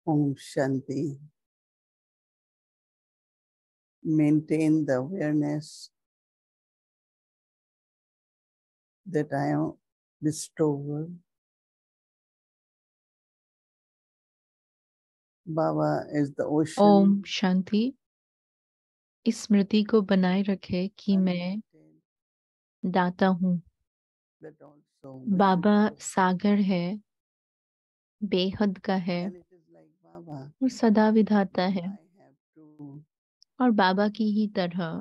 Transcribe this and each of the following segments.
Om Shanti. Maintain the awareness that I am bestower. Baba is the ocean. Om Shanti. इस स्मृति को बनाए रखे कि मैं दाता हूँ। बाबा सागर है, बेहद का है और सदा विधाता है। और बाबा की ही तरह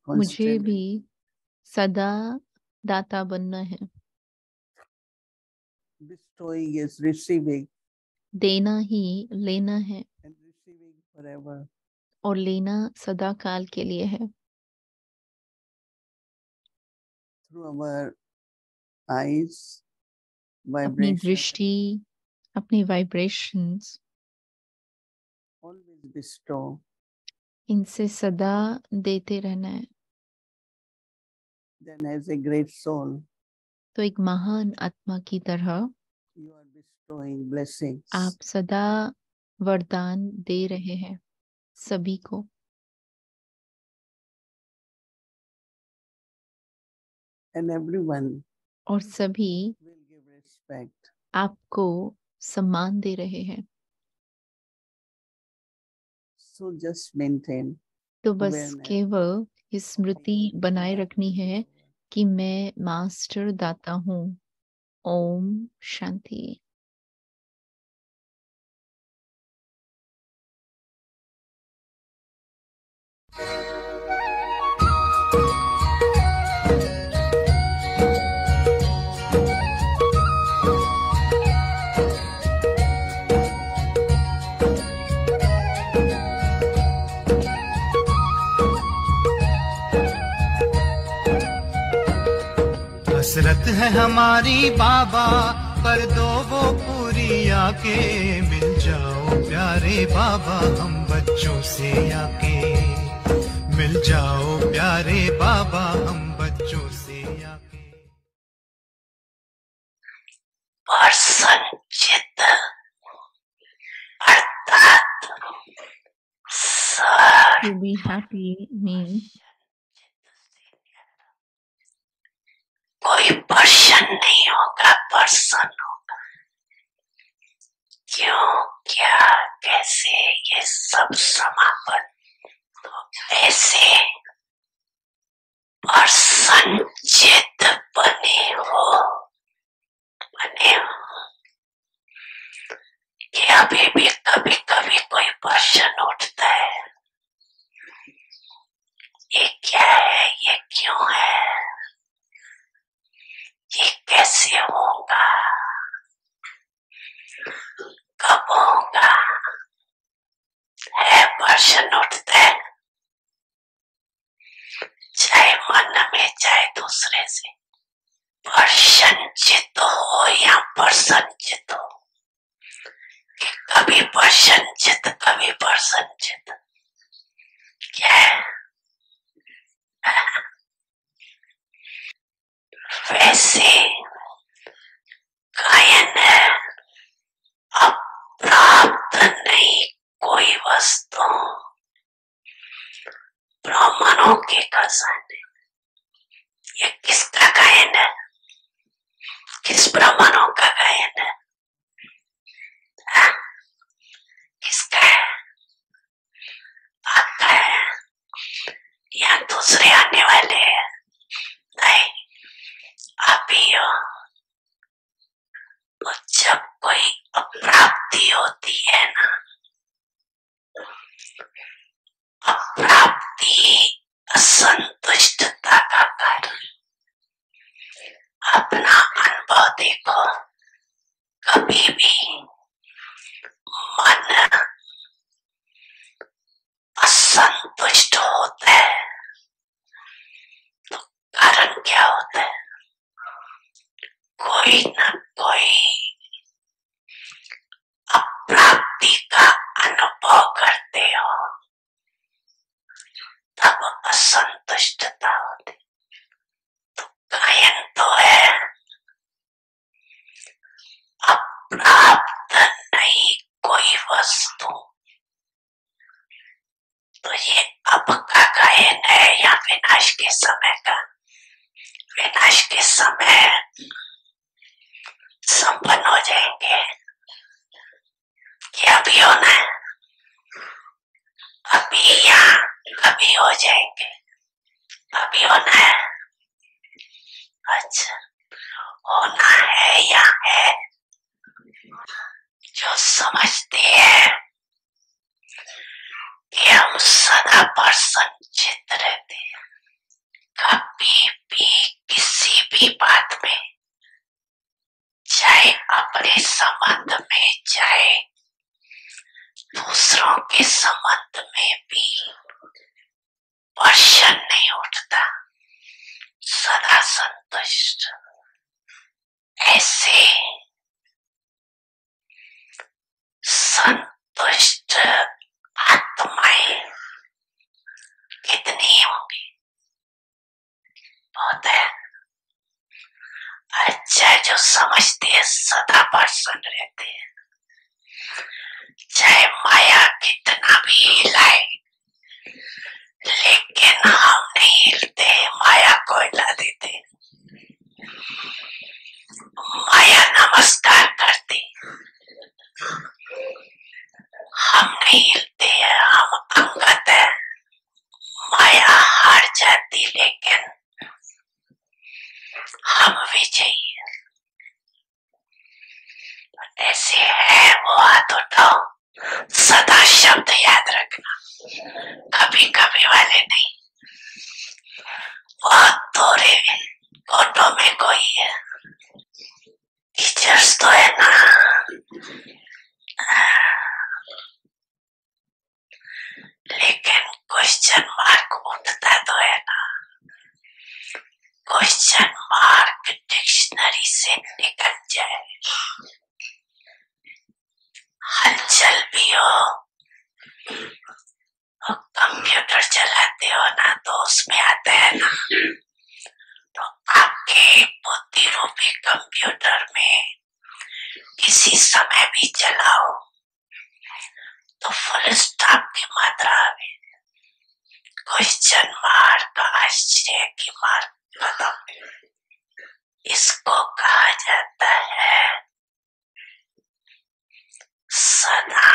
मुझे भी सदा दाता बनना है। देना ही लेना है और लेना सदा काल के लिए है। अपनी दृष्टि, अपनी वाइब्रेशंस, इनसे सदा देते रहना है। Then as a great soul, तो एक महान आत्मा की तरह you are bestowing blessings. आप सदा वरदान दे रहे हैं सभी को। And everyone और सभी will give respect. आपको सम्मान दे रहे हैं। So just maintain. तो बस केवल ये स्मृति बनाए रखनी है कि मैं मास्टर दाता हूँ। ओम शांति। हसरत है हमारी बाबा, कर दो वो पूरी आके। मिल जाओ प्यारे बाबा हम बच्चों से आके। मिल जाओ प्यारे बाबा हम बच्चों से आके। संचित अर्थात To be happy means कोई पर्सन नहीं होगा, पर्सन होगा। क्यों, क्या, कैसे, ये सब समापन तो ऐसे और संचित बने हो कि अभी भी कभी कभी कोई पर्सन उठता है। ये क्या है, ये क्यों है, ये कैसे होगा, कब होगा, है पर्सन उठता है, चाहे मन में चाहे दूसरे से। प्रसन्नचित हो या प्रसन्नचित हो, कि कभी प्रसन्नचित कभी प्रसन्नचित, क्या है? वैसे गायन है, अप्राप्त नहीं कोई वस्तु, ब्राह्मणों के खजाने। ये किसका गायन है, किस ब्राह्मणों का गायन है? किसका है? आपका है या दूसरे आने वाले हैं? नहीं, आप ही हो। तो जब कोई अप्राप्ति होती है ना, अप्राप्ति असंतुष्टता का कारण। अपना अनुभव देखो, कभी भी मन असंतुष्ट होता है तो कारण क्या होता है? कोई न कोई अप्राप्ति का अनुभव करते हो, तब असंतुष्टता होती। तो गायन तो है विनाश के समय का, विनाश के समय संपन्न हो जाएंगे। कि अभी होना है, अभी यहाँ अभी हो जाएंगे, अभी होना है। अच्छा, होना है या है? जो समझते हैं कि हम सदा प्रसन्नचित्त रहते हैं, कभी भी किसी भी बात में, चाहे अपने संबंध में, चाहे दूसरों के संबंध में भी प्रश्न नहीं उठता, सदा संतुष्ट। ऐसे संतुष्ट आत्माएं कितनी होंगी? बहुत है। अच्छा, जो समझते हैं सदा प्रसन्न रहते हैं, चाहे माया कितना भी हिलाए, लेकिन हम नहीं हिलते, माया को हिला देते। माया नमस्कार करती, हम नहीं हिलते हैं, हम अंगत है। माया हार जाती, लेकिन हम विजयी हैं। ऐसे है वो, हाथ उठाओ, सदा शब्द याद रखना, कभी कभी वाले नहीं। बहुत थोड़े कोटों में कोई है, टीचर्स तो है ना, लेकिन क्वेश्चन मार्क उठता तो है ना। क्वेश्चन मार्क डिक्शनरी से निकल जाए, हलचल भी हो, कंप्यूटर चलाते हो ना, तो उसमें आता है ना, तो आपके बुद्धि रूपी कंप्यूटर में किसी समय भी चलाओ तो फुल स्टॉप की मात्रा आवे, क्वेश्चन मार्क, आश्चर्य की मार्क खत्म। इसको कहा जाता है सदा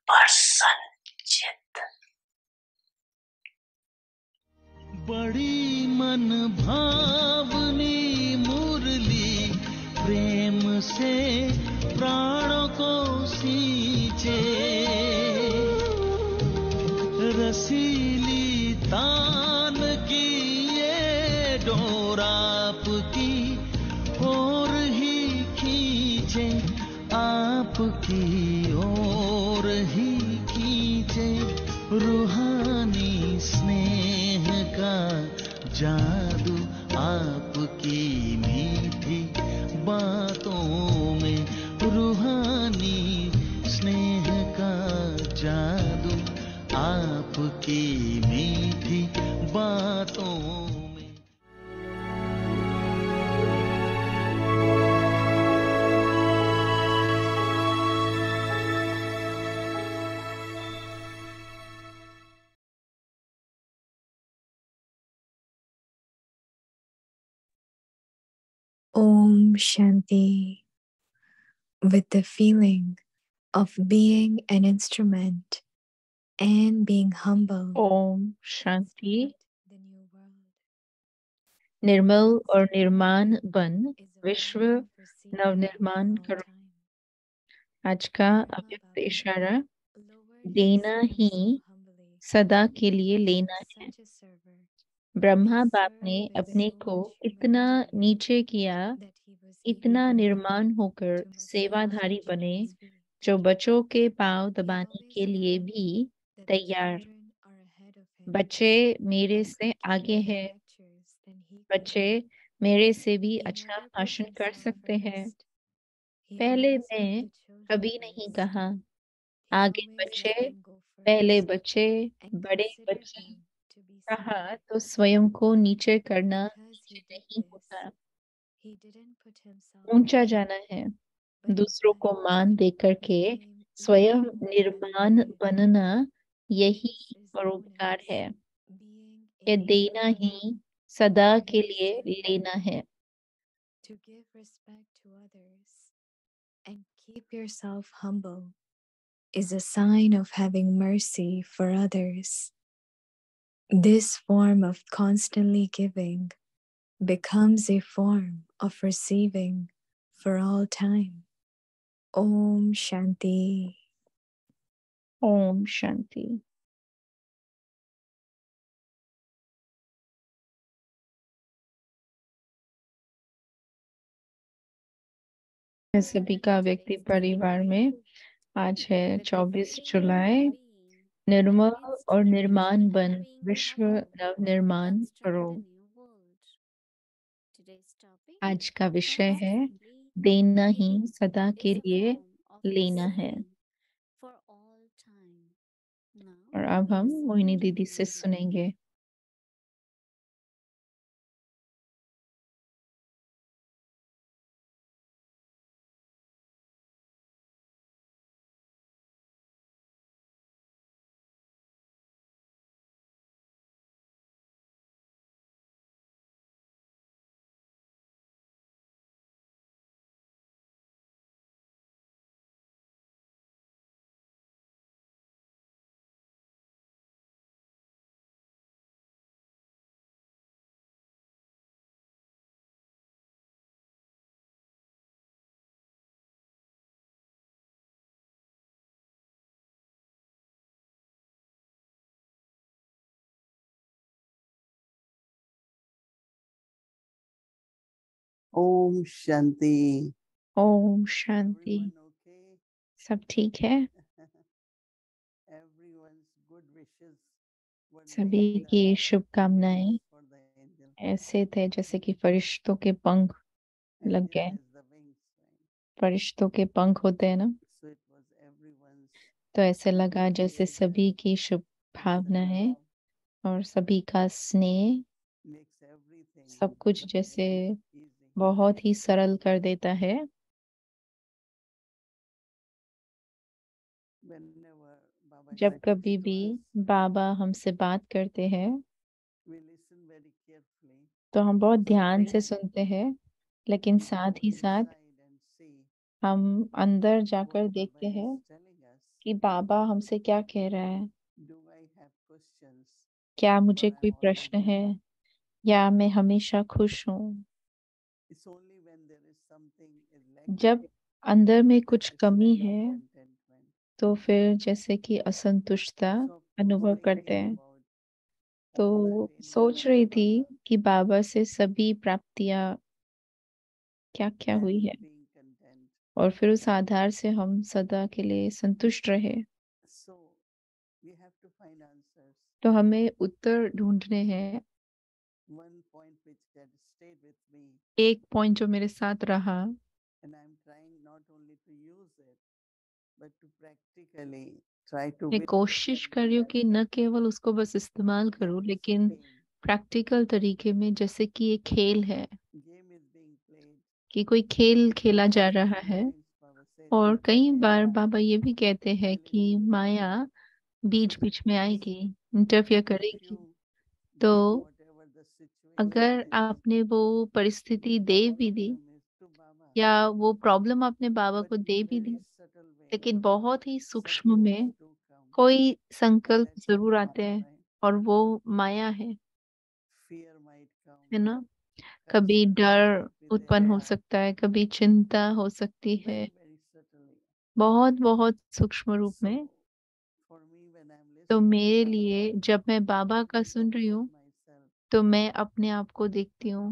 प्रसन्नचित्त। बड़ी मन भावनी मुरली प्रेम से प्राणों को सींचे, रसीली तान की ये डोर आपकी ओर ही खींचे, आपकी ओर ही खींचे, रूहानी स्नेह का जादू आपकी मीठी बातों में, रूहानी स्नेह का जादू आपकी मीठी बातों में। Om Shanti. With the feeling of being an instrument and being humble. Om Shanti. निर्मल और निर्माण बन विश्व नवनिर्माण करो। आज का अव्यक्त इशारा, देना ही सदा के लिए लेना है। ब्रह्मा बाप ने अपने को इतना नीचे किया, इतना निर्माण होकर सेवाधारी बने, जो बच्चों के पांव दबाने के लिए भी तैयार। बच्चे मेरे से आगे हैं, बच्चे मेरे से भी अच्छा भाषण कर सकते हैं। पहले मैं कभी नहीं कहा, आगे बच्चे, पहले बच्चे, बड़े बच्चे कहा तो स्वयं को नीचे करना नीचे नहीं होता, ऊंचा जाना है। दूसरों को मान देकर के स्वयं निर्माण बनना, यही परोपकार है। ये देना ही सदा के लिए लेना है। To give respect to others and keep yourself humble is a sign of having mercy for others. This form of constantly giving becomes a form of receiving for all time. Om Shanti. Om Shanti. सभी का व्यक्ति परिवार में आज है 24 जुलाई। निर्मल और निर्माण बन विश्व नव निर्माण करो। आज का विषय है देना ही सदा के लिए लेना है। और अब हम मोहिनी दीदी से सुनेंगे। Om Shanti. Om Shanti. Everyone okay? सब ठीक है? Everyone's good wishes were सभी like की the शुभकामनाएं wings for the angel. ऐसे थे जैसे कि फरिश्तों के पंख लग Angel गए। has the wings, right? फरिश्तों के पंख होते हैं ना, So it was everyone's तो ऐसे लगा जैसे wishes सभी की and शुभ भावनाएं love और सभी का स्नेह makes everything सब कुछ जैसे easy. बहुत ही सरल कर देता है। Whenever Baba जब speaks कभी to भी us, बाबा हमसे बात करते हैं we listen very carefully. तो हम बहुत But ध्यान से then सुनते हैं, लेकिन we साथ go ही साथ inside and see हम अंदर जाकर what Baba देखते is हैं telling us. कि बाबा हमसे क्या कह रहा है। Do I have questions क्या or मुझे कोई I'm प्रश्न already है happy? या मैं हमेशा खुश हूँ। It's only when there is something is lacking जब अंदर में कुछ that I कमी feel है discontentment. तो फिर जैसे कि असंतुष्टता So of course अनुभव करते thinking हैं। about तो all the सोच attainments रही of थी Baba कि बाबा से सभी प्राप्तियां क्या क्या हुई and है being content. और फिर उस आधार से हम सदा के लिए संतुष्ट रहे। So we have to find answers. तो हमें उत्तर ढूंढने हैं। One point which had stayed with me, एक पॉइंट जो मेरे साथ रहा and I'm trying not only to use it, but to practically try to मैं witness कोशिश and कर रही हूँ कि accept न केवल उसको बस इस्तेमाल that करूँ, this लेकिन game, प्रैक्टिकल तरीके में, जैसे कि ये खेल है game is being played. कि कोई खेल खेला जा Many रहा है। times Baba says और that कई Maya बार बाबा ये भी कहते हैं will कि interfere. माया बीच So बीच में if आएगी, इंटरफियर if करेगी। you तो give whatever the situation अगर is, आपने वो परिस्थिति the दे भी दी problem is to Baba, या वो प्रॉब्लम आपने बाबा but को in दे भी दी, very subtle way, लेकिन बहुत ही some सूक्ष्म thoughts में do come, कोई and संकल्प that's the जरूर आते problem, हैं right? और वो माया है Fear might come, है ना। कभी concern डर might be उत्पन्न there, हो सकता है, कभी चिंता हो सकती है, very, very subtly. बहुत बहुत सूक्ष्म रूप So, में। for me, when I'm तो listening to मेरे Baba, लिए जब मैं I बाबा का always सुन रही observe हूँ myself. तो मैं अपने आप को देखती हूँ,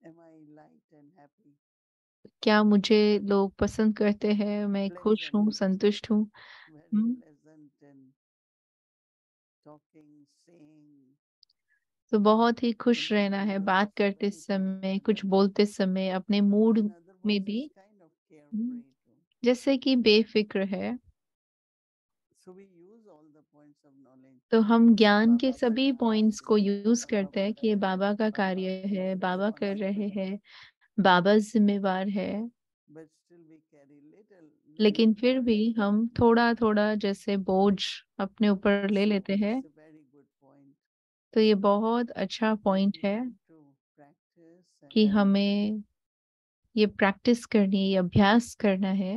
Am I light and happy? क्या मुझे लोग पसंद करते हैं, मैं खुश Pleasant, हूँ, संतुष्ट हूँ। very pleasant and talking, saying. तो बहुत ही खुश In रहना है, every बात voice, करते very समय, pleasant. कुछ बोलते समय, अपने मूड In other में voices, भी kind of hmm, carefree too. जैसे कि बेफिक्र है। So we use all the points of knowledge. तो हम ज्ञान के Baba ka सभी kaam hai, पॉइंट्स this को is यूज Baba करते हैं कि ये bata rahe, बाबा का Baba कार्य है, is बाबा कर रहे responsible. हैं, बाबा जिम्मेवार है। But still we carry little लेकिन फिर भी burden. हम थोड़ा थोड़ा जैसे बोझ अपने ऊपर ले So लेते हैं। it's a very good point. तो ये बहुत अच्छा पॉइंट है to practice कि and हमें ये प्रैक्टिस करनी है, ये अभ्यास करना है।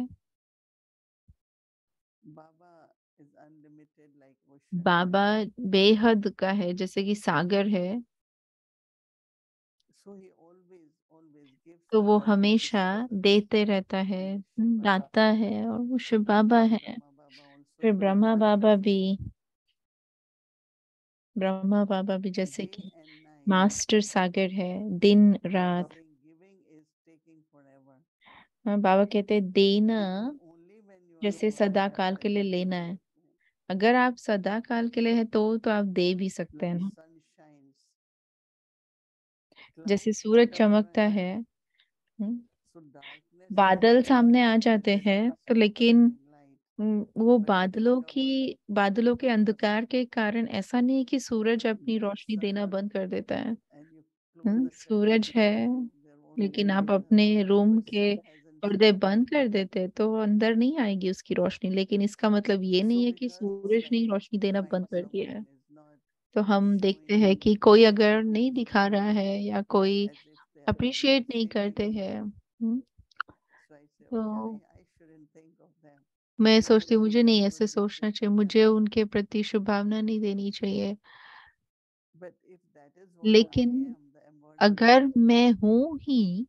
Baba is unlimited like ocean. बाबा बेहद का है, जैसे कि सागर है, So he always gives तो वो others, हमेशा others. देते रहता है, And Shiv Baba. दाता है, और वो शिव बाबा है। Brahma Baba also फिर gives. ब्रह्मा बाबा भी जैसे Day कि and night. मास्टर सागर है, दिन रात। Saying giving is taking forever. हाँ, बाबा कहते हैं देना Only when you are जैसे giving सदा that काल के time लिए you लेना give. है। अगर आप सदा काल के लिए है तो आप दे भी सकते हैं Like ना। sun shines. जैसे Clouds सूरज cover चमकता and है, हम्म, so darkness is बादल there, सामने आ but जाते there is हैं, also तो a लेकिन shining light. वो But it is covered. बादलों के अंधकार के कारण ऐसा नहीं है कि सूरज अपनी There is रोशनी देना sun बंद कर देता है। and you close the Suraj curtains है, of your room, there won't be लेकिन आप any sun. अपने रूम But के sun hasn't पर्दे shone. बंद कर देते हैं तो अंदर नहीं आएगी उसकी रोशनी। लेकिन इसका मतलब ये So नहीं है कि because सूरज ने ही रोशनी देना find बंद कर दिया है। someone is not तो हम देखते showing हैं कि कोई अगर love नहीं दिखा रहा है या कोई as if they are not appreciate नहीं receiving, करते हैं, so I say, तो okay, I shouldn't think of them. मैं I सोचती should हूँ मुझे think नहीं about ऐसे this सोचना चाहिए, Krishna मुझे consciousness. उनके प्रति शुभभावना नहीं देनी चाहिए। But if that is what I लेकिन am, the embodiment अगर मैं हूँ ही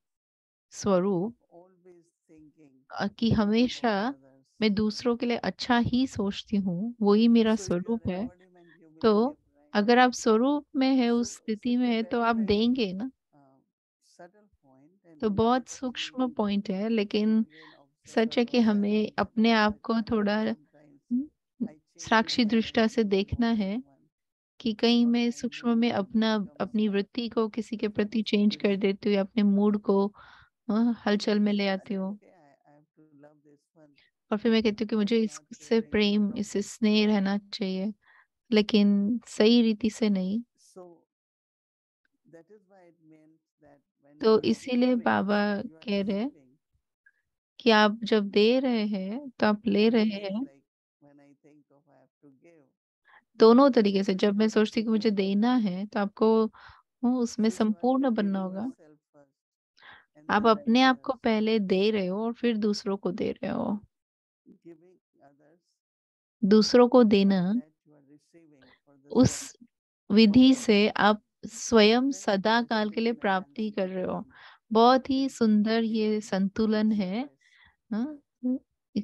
स्वरूप of always thinking कि good हमेशा about others, मैं दूसरों के लिए अच्छा ही सोचती हूँ, वही मेरा so if you are स्वरूप है, embodiment, you will तो give, right? अगर आप स्वरूप में है, So, उस so स्थिति it's में a है, तो very, आप very देंगे ना। subtle point, and तो we बहुत should सूक्ष्म really पॉइंट है, लेकिन remain सच है observer कि of हमें that. अपने आप But को थोड़ा sometimes I change my साक्षी दृष्टा से direction देखना towards है someone, कि कहीं or मैं my सूक्ष्म में mood becomes अपनी like वृत्ति को किसी के प्रति very चेंज कर spiritual. देती हूँ, या अपने मूड को And then हलचल I में ले say, आती हूँ, okay, I have to love this one, और फिर मैं कहती हूँ कि but मुझे not इससे really. प्रेम, इससे स्नेह रहना चाहिए, लेकिन सही रीति से नहीं। So that is why it means that when तो you are इसीलिए giving, बाबा you are कह रहे हैं receiving. कि आप जब दे रहे हैं तो आप ले रहे Always हैं। like when I think of I have to give. दोनों तरीके से, जब मैं सोचती हूँ कि मुझे देना है तो आपको उसमें So you are संपूर्ण बनना giving होगा। yourself first and आप then अपने आप को others. पहले दे रहे हो और फिर दूसरों को दे रहे हो। Giving others, दूसरों को देना, by that you are receiving for the उस self विधि forever. से आप स्वयं Very सदा काल के scientific लिए प्राप्ति कर mechanism रहे हो। and बहुत ही very सुंदर ये beautiful संतुलन है, expressed. हाँ,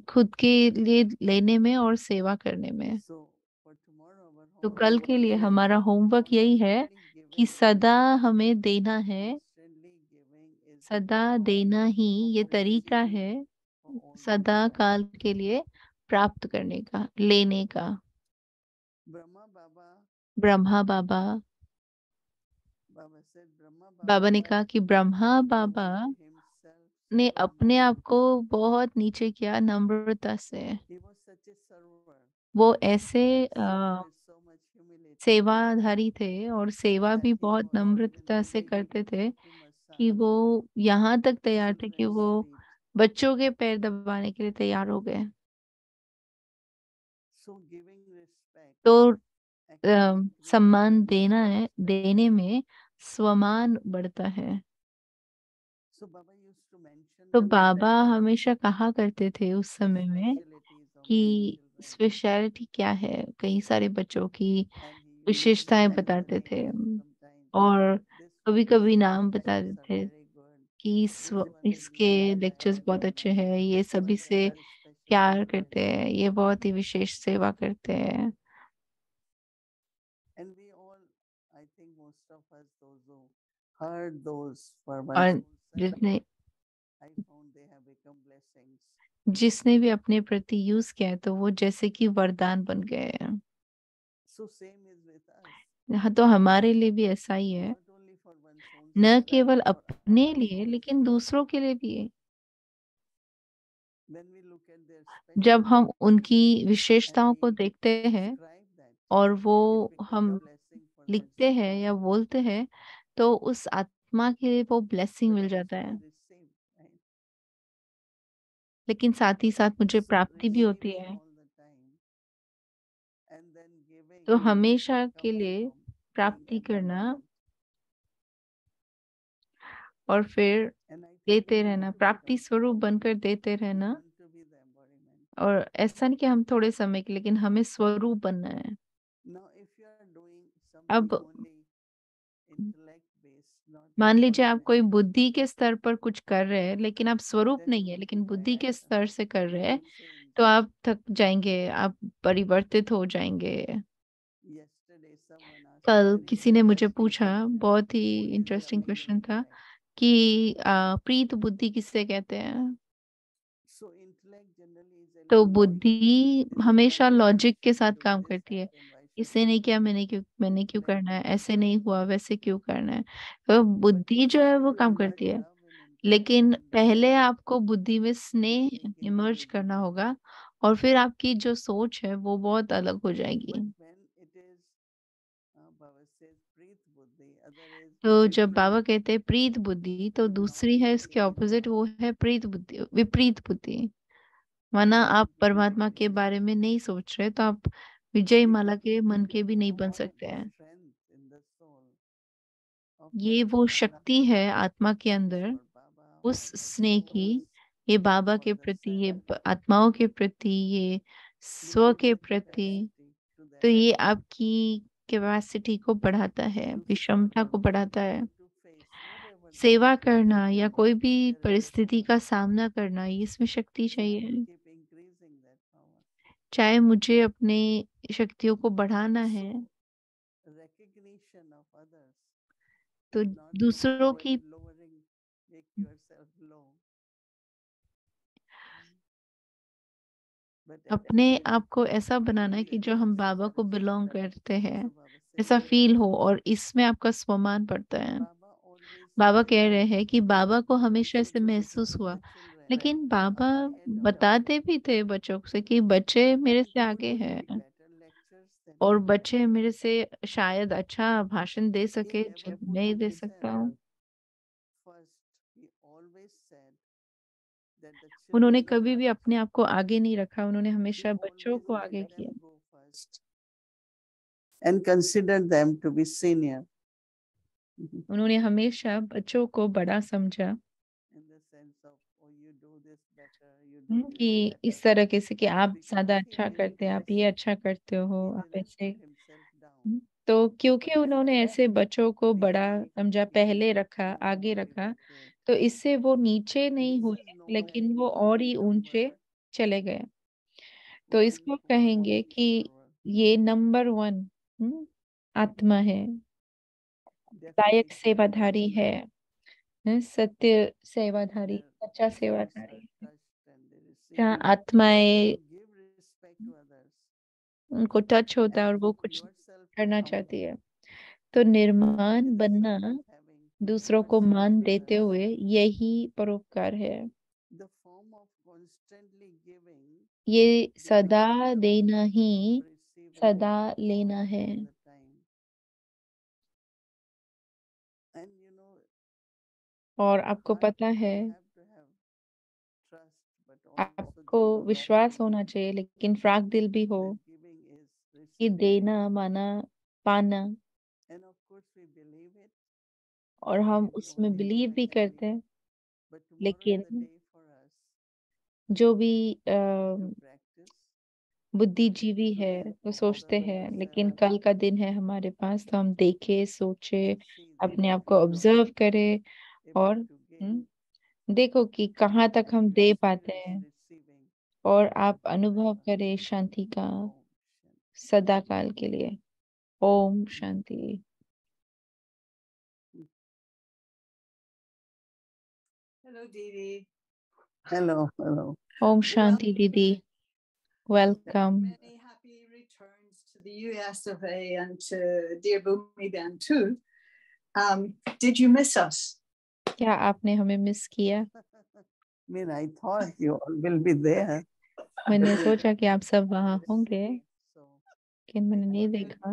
खुद के लिए लेने में और सेवा करने में। So for tomorrow our तो कल homework के लिए is हमारा होमवर्क यही है constantly कि giving. सदा हमें देना है। Constantly giving is the सदा path देना ही ये of तरीका receiving है for all the सदा life. काल के लिए प्राप्त करने का, लेने का। Brahma Baba, ब्रह्मा बाबा, Baba said Brahma बाबा ने Baba कहा कि ब्रह्मा बाबा lowered himself ने so अपने humble. आप को बहुत नीचे किया नम्रता से। He was such a server. वो ऐसे Serve with so much humility सेवाधारी थे और सेवा that भी he बहुत was even नम्रता से ready करते थे to कि massage वो यहाँ तक तैयार थे कि वो children's feet. बच्चों के पैर दबाने के लिए तैयार हो गए। So giving respect तो actually increases सम्मान the देना है, self-respect. देने में स्वमान बढ़ता है। So Baba used to mention तो that बाबा हमेशा कहा करते थे उस the समय में specialities of कि many children, स्पेशलिटी क्या है, कई सारे बच्चों की and he used to विशेषताएं mention the बताते थे, names sometimes. और This कभी one's कभी नाम lectures बताते are थे very good. कि This one is इसके loved by लेक्चर्स बहुत अच्छे everyone. हैं, ये This सभी one से has a special प्यार interest. करते हैं, ये बहुत ही विशेष सेवा करते हैं। And we all, I think most of us, those who heard those for और one's own self, I found they have become blessings. जिसने भी अपने प्रति यूज किया है तो वो जैसे कि वरदान बन गए हैं। So same is with us. हाँ, तो हमारे लिए भी ऐसा ही है, Not only for one's own न self, but केवल for अपने others लिए also. लेकिन दूसरों के लिए भी है। When we look at their जब हम speciality उनकी and विशेषताओं को we देखते हैं describe that, और वो it becomes हम a blessing for that लिखते soul. हैं या बोलते हैं, तो उस आत्मा के लिए वो ब्लेसिंग But मिल जाता also है। we receive, right? लेकिन साथ ही साथ मुझे So प्राप्ति भी होती receiving है। all the time and then giving तो is हमेशा के coming लिए from प्राप्ति करना और फिर And I देते told you रहना, not to प्राप्ति become स्वरूप बनकर देते we रहना। want to be the embodiment. और ऐसा नहीं कि हम थोड़े समय के, लेकिन हमें स्वरूप बनना है। Now, if you are doing अब something only intellect based, not मान लीजिए आप कोई embodiment, बुद्धि के स्तर पर कुछ कर रहे हैं, लेकिन आप स्वरूप that नहीं है, won't लेकिन be बुद्धि के right. स्तर से कर रहे You हैं, will change. तो आप थक जाएंगे, आप परिवर्तित हो जाएंगे। Yesterday, someone asked कल a very किसी ने मुझे interesting पूछा, question. बहुत ही What is interesting the question pure था intellect? कि प्रीत बुद्धि किसे कहते हैं। So intellect generally is a तो logic. बुद्धि This is हमेशा not that why लॉजिक के should you साथ do काम this, करती है। happened, why should इससे you नहीं do किया, that? मैंने क्यों Intellect करना है, will ऐसे decide. नहीं हुआ, वैसे क्यों करना है। तो But बुद्धि जो है वो to काम emerge करती है, love in intellect लेकिन and पहले decide आपको बुद्धि में is स्नेह taking इमर्ज buddhi. करना होगा, और फिर आपकी जो सोच है वो बहुत अलग हो जाएगी। But when it is, Baba says, Preet Buddhi, other is तो जब different. बाबा कहते हैं प्रीत बुद्धि, तो दूसरी है इसके ऑपोजिट, वो है प्रीत बुद्धि, विपरीत बुद्धि। माना आप परमात्मा के बारे में नहीं सोच रहे, तो आप विजय माला के मन के भी नहीं बन सकते हैं। Strength in the soul of ये that वो love शक्ति है आत्मा के is अंदर, for Baba, उस for स्नेह की, bachos, ये बाबा for के the प्रति, ये self. आत्माओं के प्रति, ये They स्व give के the प्रति। capacity to तो that ये love आपकी कैपेसिटी को बढ़ाता है, to आपकी क्षमता serve को बढ़ाता है। and to face whatever the सेवा situation करना या कोई भी there is a परिस्थिति power. का सामना करना, इसमें शक्ति So I have to चाहिए। keep increasing that power. चाहे मुझे अपने शक्तियों को बढ़ाना है, So recognition of others तो is not to दूसरों की lowering, make yourself low. But अपने attitude आप को ऐसा to बनाना है feel कि it जो हम also बाबा को बिलोंग satisfied. करते हैं, So Baba ऐसा says, फील हो, और इसमें आपका स्वमान पड़ता है। Baba always बाबा said, कह रहे हैं कि बाबा को he हमेशा also ऐसे to महसूस tell हुआ, the children, लेकिन you Baba are ahead of बताते भी थे बच्चों से कि बच्चे मेरे and से you आगे will give हैं, better lectures than और me. बच्चे मेरे से शायद अच्छा भाषण दे He सके never जो put नहीं दे सकता himself हूँ। first. He always said that the उन्होंने children कभी भी अपने आप को आगे नहीं रखा, उन्होंने he हमेशा बच्चों always को let आगे them किया। go first and consider them to be senior. उन्होंने हमेशा बच्चों को बड़ा समझा, In the sense of, oh, you do this better, you do this कि better. इस तरह से कि आप Because ज्यादा he अच्छा didn't करते हैं, आप ये question, अच्छा करते हो, he आप didn't ऐसे। put himself down. तो क्योंकि But उन्होंने felt ऐसे बच्चों को बड़ा weakly, समझा, he पहले didn't रखा, आगे रखा, demotivated. तो इससे वो नीचे नहीं This हुए, is known लेकिन as वो और ही ऊंचे number चले गए। तो one इसको कहेंगे foremost कि observer. ये नंबर 1 आत्मा है, लायक Definitely सेवाधारी है, सत्य सेवाधारी, where सच्चा souls सेवाधारी are है, touched and they receive जहाँ आत्माएं to give respect to others उनको टच होता है and और वो keep कुछ yourself करना humble चाहती है। तो निर्माण in बनना, front of having दूसरों को mercy मान on देते others. हुए, यही परोपकार है। The form of constantly giving, ये becomes सदा the देना form ही of receiving सदा लेना all है। the time. And you know, और आपको not पता only है, you have to have trust, but also आपको विश्वास generosity. होना चाहिए, लेकिन फ्राक दिल भी हो, That giving is कि receiving. देना माना पाना। And of course we believe it, और हम maybe उसमें only बिलीव भी intellectually, करते हैं, but tomorrow is लेकिन the day for us जो भी to practice. बुद्धिजीवी है Today वो सोचते observe हैं, लेकिन yourself कल का दिन है हमारे पास, तो हम देखे, सोचे, and see that अपने what आप को you are ऑब्जर्व करें, able और to give. देखो कि कहाँ तक And हम you दे पाते experience हैं, receiving और आप अनुभव forever. करें शांति का Om Shanti. सदा काल के लिए। Om Shanti. Hello, Didi. Hello, hello. Om Shanti दीदी, welcome. Many happy returns to the US of A and to dear Bhumi Dan too. Did you miss us? क्या आपने हमें मिस किया? I mean, I thought you all will be there. मैंने सोचा कि आप सब वहाँ Let's होंगे, see. So लेकिन मैंने I नहीं thought देखा।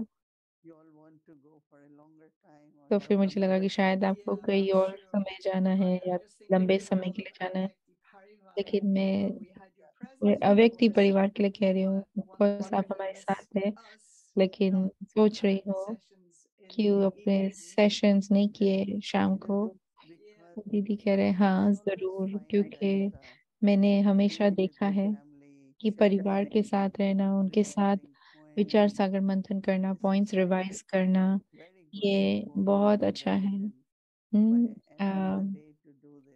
you all want to go for a longer time or तो फिर have मुझे लगा कि शायद आपको Yeah, कहीं I'm और sure. समय जाना है, I'm या just thinking लंबे of समय all के the लिए जाना है, Avyakti Parivar. लेकिन You मैं know, we had your presence, of अव्यक्ति course, परिवार के लिए कह रही हूँ। but ऑफकोर्स one आप हमारे wonders साथ थे, us लेकिन not सोच रही having हूँ sessions क्यों अपने सेशंस नहीं किए शाम को? तो दीदी कह रहे हाँ जरूर, क्योंकि मैंने हमेशा देखा है कि परिवार के साथ रहना, उनके साथ विचार सागर मंथन करना, पॉइंट्स रिवाइज करना, ये बहुत अच्छा है।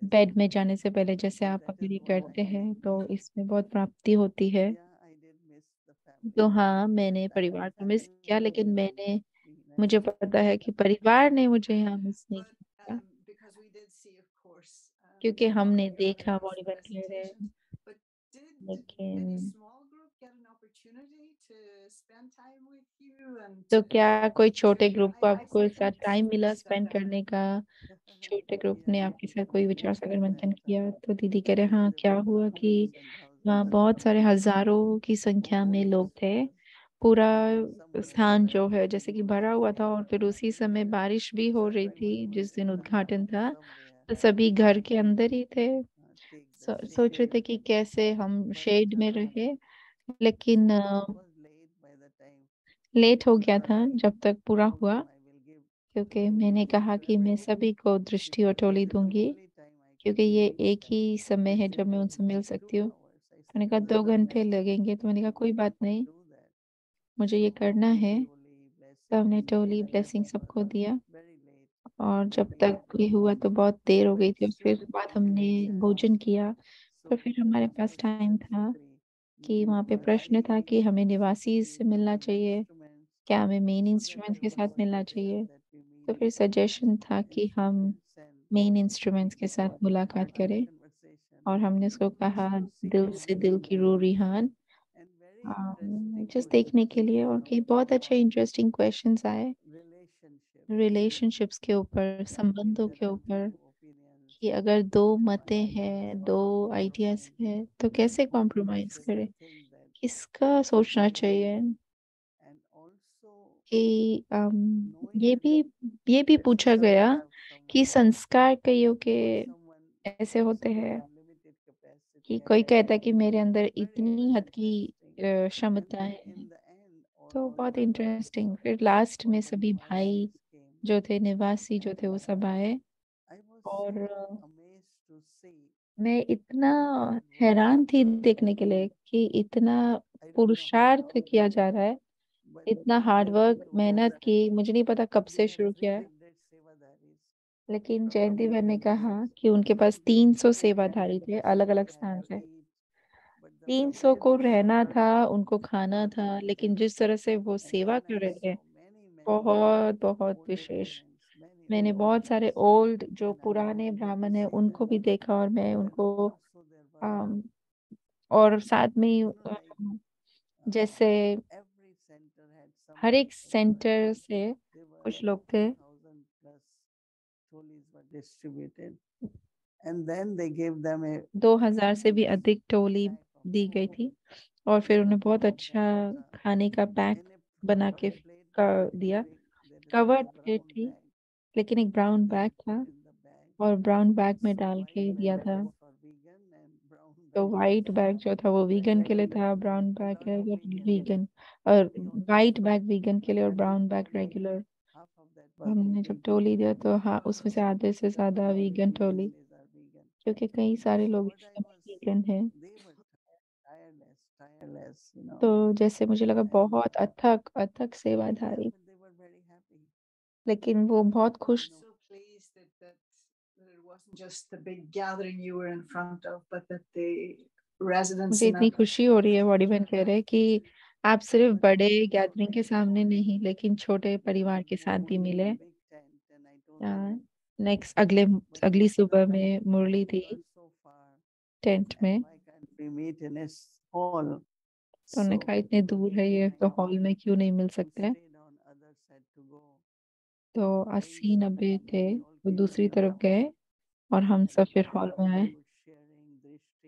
बेड में जाने से पहले जैसे आप अगर ये करते हैं तो इसमें बहुत प्राप्ति होती है। तो हाँ, मैंने परिवार को मिस किया, लेकिन मुझे पता है कि परिवार ने मुझे यहाँ मिस नहीं किया, because we did see, of course, क्योंकि the हमने audio देखा of मॉर्निंग कह रहे हैं। presentations. But did लेकिन any small group get an opportunity to spend time with you and तो to क्या कोई छोटे ग्रुप को I आपको साथ think टाइम मिला that स्पेंड करने का? छोटे ग्रुप ने आपके साथ कोई विचार सागर मंथन किया? तो दीदी कह रहे हाँ, क्या हुआ कि वहाँ बहुत सारे हजारों की संख्या में लोग थे। पूरा स्थान जो है जैसे कि भरा हुआ था, और फिर उसी समय बारिश भी हो रही थी जिस दिन उद्घाटन था। तो सभी घर के अंदर ही थे। सोच रहे थे कि कैसे हम शेड में रहे, लेकिन लेट हो गया था जब तक पूरा हुआ, क्योंकि मैंने कहा कि मैं सभी को दृष्टि और टोली दूंगी, क्योंकि ये एक ही समय है जब मैं उनसे मिल सकती हूँ। मैंने कहा 2 घंटे लगेंगे, तो मैंने कहा कोई बात नहीं, मुझे ये करना है। तो हमने टोली ब्लेसिंग सबको दिया, और जब तक ये हुआ तो बहुत देर हो गई थी। और फिर बाद हमने भोजन किया, तो फिर हमारे पास टाइम था कि वहाँ पे प्रश्न था कि हमें निवासी से मिलना चाहिए, क्या हमें मेन इंस्ट्रूमेंट्स के साथ मिलना चाहिए। तो फिर सजेशन था कि हम मेन इंस्ट्रूमेंट्स के साथ मुलाकात करें, और हमने उसको कहा दिल से दिल की रू रिहान, जस्ट देखने के लिए। और कि बहुत अच्छे इंटरेस्टिंग क्वेश्चंस आए रिलेशनशिप्स के ऊपर, संबंधों के ऊपर, कि अगर दो मतें हैं, दो आइडियाज हैं, तो कैसे कॉम्प्रोमाइज करें, किसका सोचना चाहिए। कि ये भी पूछा गया कि संस्कार कईयों के ऐसे होते हैं कि कोई कहता है कि मेरे अंदर इतनी हद की क्षमता है। तो बहुत इंटरेस्टिंग। फिर लास्ट में सभी भाई जो थे, निवासी जो थे, वो सब आए, और मैं इतना हैरान थी देखने के लिए कि इतना पुरुषार्थ किया जा रहा है, इतना हार्डवर्क, मेहनत की। मुझे नहीं पता कब से शुरू किया है, लेकिन जयंती बहन ने कहा कि उनके पास 300 सेवाधारी थे अलग अलग स्थान से। 300 को रहना था, उनको खाना था, लेकिन जिस तरह से वो सेवा कर रहे थे, बहुत बहुत विशेष। मैंने बहुत सारे ओल्ड जो पुराने ब्राह्मण है उनको भी देखा, और मैं उनको अम, और साथ में जैसे हर एक सेंटर से कुछ लोग थे। And then they gave them a 2000 से भी अधिक टोली दी गई थी, और फिर उन्हें बहुत अच्छा खाने का पैक बना के दिया। कवर्ड प्लेट थी, लेकिन एक ब्राउन बैग था, और ब्राउन बैग में डाल के दिया था। तो वाइट बैग जो था वो वीगन के लिए था, ब्राउन बैग है वीगन, और वाइट बैग वीगन के लिए और ब्राउन बैग रेगुलर। हमने जब टोली दिया तो हाँ, उसमें से आधे से ज्यादा वीगन टोली, क्योंकि कई सारे लोग इस समय वीगन हैं। तो जैसे मुझे लगा बहुत अथक अथक सेवाधारी, लेकिन वो बहुत खुश। so pleased that it wasn't just the big gathering you were in front of, but that the residents मुझे in इतनी that खुशी हो रही है, बॉडी बहन कह रहे हैं कि आप सिर्फ बड़े गैदरिंग के सामने नहीं, लेकिन छोटे परिवार के साथ भी मिले। नेक्स्ट अगली सुबह में मुरली थी टेंट में। तो उन्होंने कहा इतने दूर है ये, तो हॉल में क्यों नहीं मिल सकते हैं। तो 80-90 थे, वो दूसरी तरफ गए, और हम सब फिर हॉल में आए,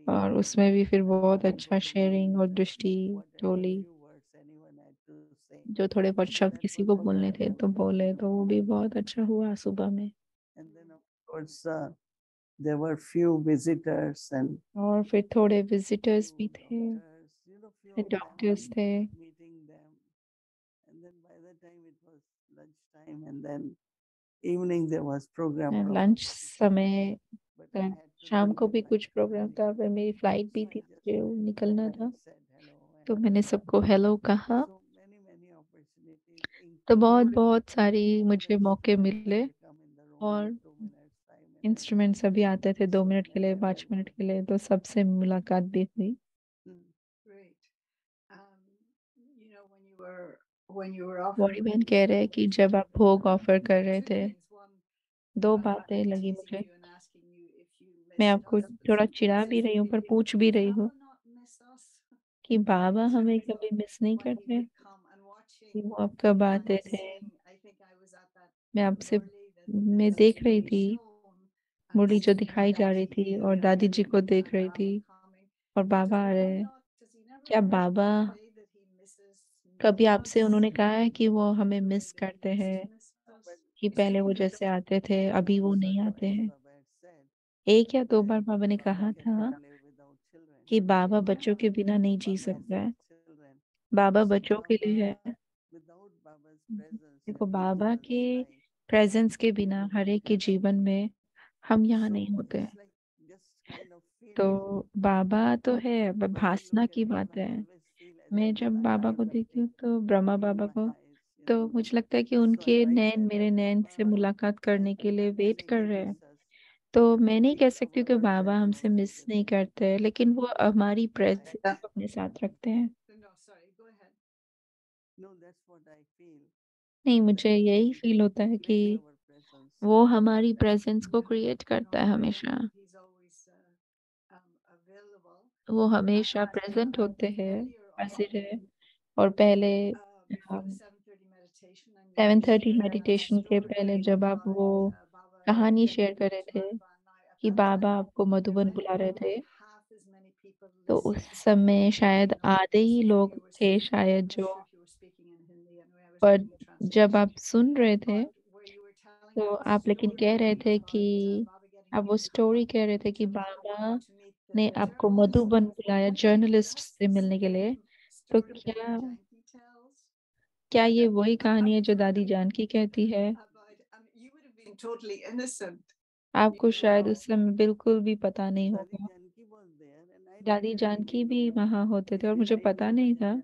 और उसमें भी फिर बहुत अच्छा शेयरिंग और दृष्टि टोली। जो थोड़े बहुत शब्द किसी को बोलने थे तो बोले, तो वो भी बहुत अच्छा हुआ सुबह में। There were few visitors and और फिर थोड़े विजिटर्स भी थे, डॉक्टर्स थे। meeting them. And then by the time it was lunchtime, time, and then evening there was program. Lunch समय But I had to शाम leave को the भी कुछ flight प्रोग्राम early. था, फिर मेरी फ्लाइट भी So I थी, just मुझे निकलना था, said hello. तो And मैंने सबको हेलो कहा। so many opportunities, तो बहुत including बहुत सारी all मुझे the मौके instruments मिले that come in the room और in 2 minutes time. And instruments अभी आते थे 2 मिनट के लिए, 5 मिनट के लिए, तो सबसे मुलाकात भी हुई। Great. You know, when you were offering body बहन कह रहे हैं कि जब आप भोग ऑफर कर रहे थे, दो बातें लगी मुझे। मैं आपको थोड़ा चिढ़ा भी रही हूँ पर पूछ भी रही हूँ कि बाबा हमें कभी मिस नहीं करते, कि वो आप कब आते थे। मैं आपसे मैं देख रही थी मुरली जो दिखाई जा रही थी और दादी जी को देख रही थी और बाबा आ रहे हैं। क्या बाबा कभी आपसे उन्होंने कहा है कि वो हमें मिस करते हैं, कि पहले वो जैसे आते थे अभी वो नहीं आते हैं? एक या दो बार बाबा ने कहा था कि बाबा बच्चों के बिना नहीं जी सकता है, बाबा बच्चों के लिए है। देखो, बाबा के प्रेजेंस के बिना हर एक के जीवन में हम यहाँ नहीं होते हैं। तो बाबा तो है, भासना की बात है। मैं जब बाबा को देखती हूँ तो ब्रह्मा बाबा को, तो मुझे लगता है कि उनके नैन मेरे नैन से मुलाकात करने के लिए वेट कर रहे हैं। तो मैं नहीं कह सकती हूँ कि बाबा हमसे मिस नहीं करते, लेकिन वो हमारी प्रेजेंस को अपने साथ रखते हैं। नहीं, मुझे यही फील होता है कि वो हमारी प्रेजेंस को क्रिएट करता है हमेशा। वो हमेशा प्रेजेंट होते हैं, हाजिर है। और पहले 7:30 मेडिटेशन के पहले जब आप वो कहानी शेयर कर रहे थे कि बाबा आपको मधुबन बुला रहे थे, तो उस समय शायद आधे ही लोग थे शायद जो, पर जब आप सुन रहे थे तो आप लेकिन कह रहे थे कि आप वो स्टोरी कह रहे थे कि बाबा ने आपको मधुबन बुलाया जर्नलिस्ट से मिलने के लिए। तो क्या क्या ये वही कहानी है जो दादी जानकी कहती है? आपको शायद उस समय बिल्कुल भी पता नहीं होगा। दादी जानकी भी वहां होते थे और मुझे पता नहीं था।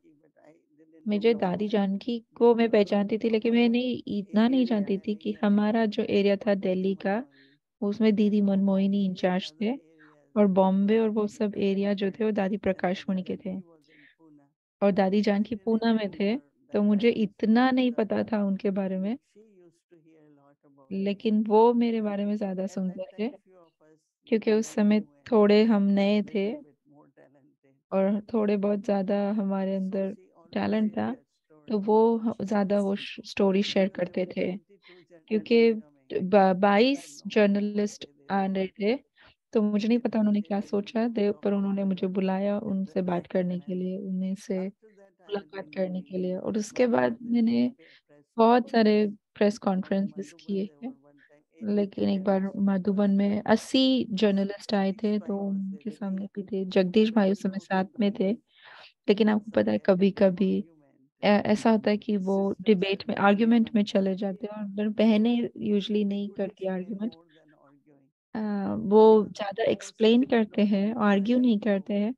मुझे दादी जानकी को मैं पहचानती थी, लेकिन मैं नहीं इतना नहीं जानती थी कि हमारा जो एरिया था दिल्ली का, उसमें दीदी मनमोहिनी इंचार्ज थे और बॉम्बे और वो सब एरिया जो थे वो दादी प्रकाश मणि के थे और दादी जानकी पूना में थे। तो मुझे इतना नहीं पता था उनके बारे में, लेकिन वो मेरे बारे में ज्यादा सुनते थे क्योंकि उस समय थोड़े हम नए थे और थोड़े बहुत ज्यादा हमारे अंदर टैलेंट था। तो वो ज्यादा वो स्टोरी शेयर करते थे क्योंकि 22 जर्नलिस्ट आ रहे थे। तो मुझे नहीं पता उन्होंने क्या सोचा पर उन्होंने मुझे बुलाया उनसे बात करने के लिए, उन्हीं से मुलाकात करने के लिए। और उसके बाद मैंने बहुत सारे प्रेस कॉन्फ्रेंसेस किए हैं, लेकिन एक बार मधुबन में 80 जर्नलिस्ट आए थे तो उनके सामने भी थे, जगदीश भाई उस समय साथ में थे। लेकिन आपको पता है कभी कभी ऐसा होता है कि वो डिबेट में आर्ग्यूमेंट में चले जाते हैं, और बहनें यूजुअली नहीं करती आर्ग्यूमेंट। वो ज्यादा एक्सप्लेन करते हैं, आर्ग्यू नहीं करते हैं।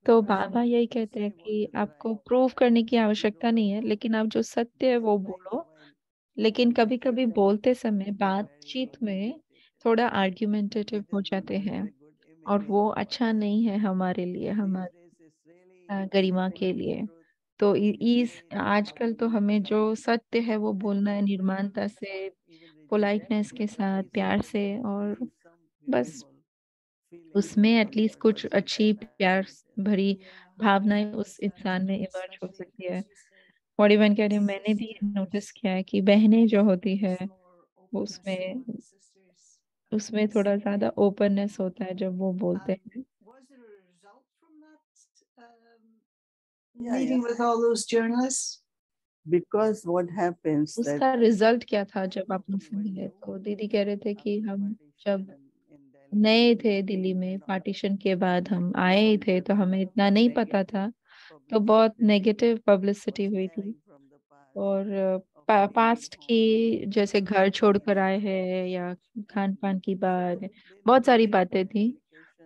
तो बाबा यही कहते हैं कि आपको प्रूव करने की आवश्यकता नहीं है, लेकिन आप जो सत्य है वो बोलो। लेकिन कभी कभी बोलते समय बातचीत में थोड़ा आर्ग्यूमेंटेटिव हो जाते हैं और वो अच्छा नहीं है हमारे लिए, हमारे गरिमा के लिए। तो इस आजकल तो हमें जो सत्य है वो बोलना है, निर्माणता से, पोलाइटनेस के साथ, प्यार से। और बस उसमें एटलीस्ट कुछ अच्छी प्यार भरी भावनाएं उस इंसान में इमर्ज हो सकती है। बॉडी बहन कह रही हूँ, मैंने भी नोटिस किया है कि बहनें जो होती है उसमें उसमें थोड़ा ज्यादा ओपननेस होता है जब वो बोलते हैं। Meeting with all those journalists? Because what happens that उसका रिजल्ट क्या था जब आप उनसे मिले? तो दीदी कह रहे थे कि हम जब नए थे दिल्ली में, पार्टीशन के बाद हम आए ही थे, तो हमें इतना नहीं पता था। तो बहुत नेगेटिव पब्लिसिटी हुई थी और पास्ट की, जैसे घर छोड़कर आए हैं या खान पान की बात, बहुत सारी बातें थी।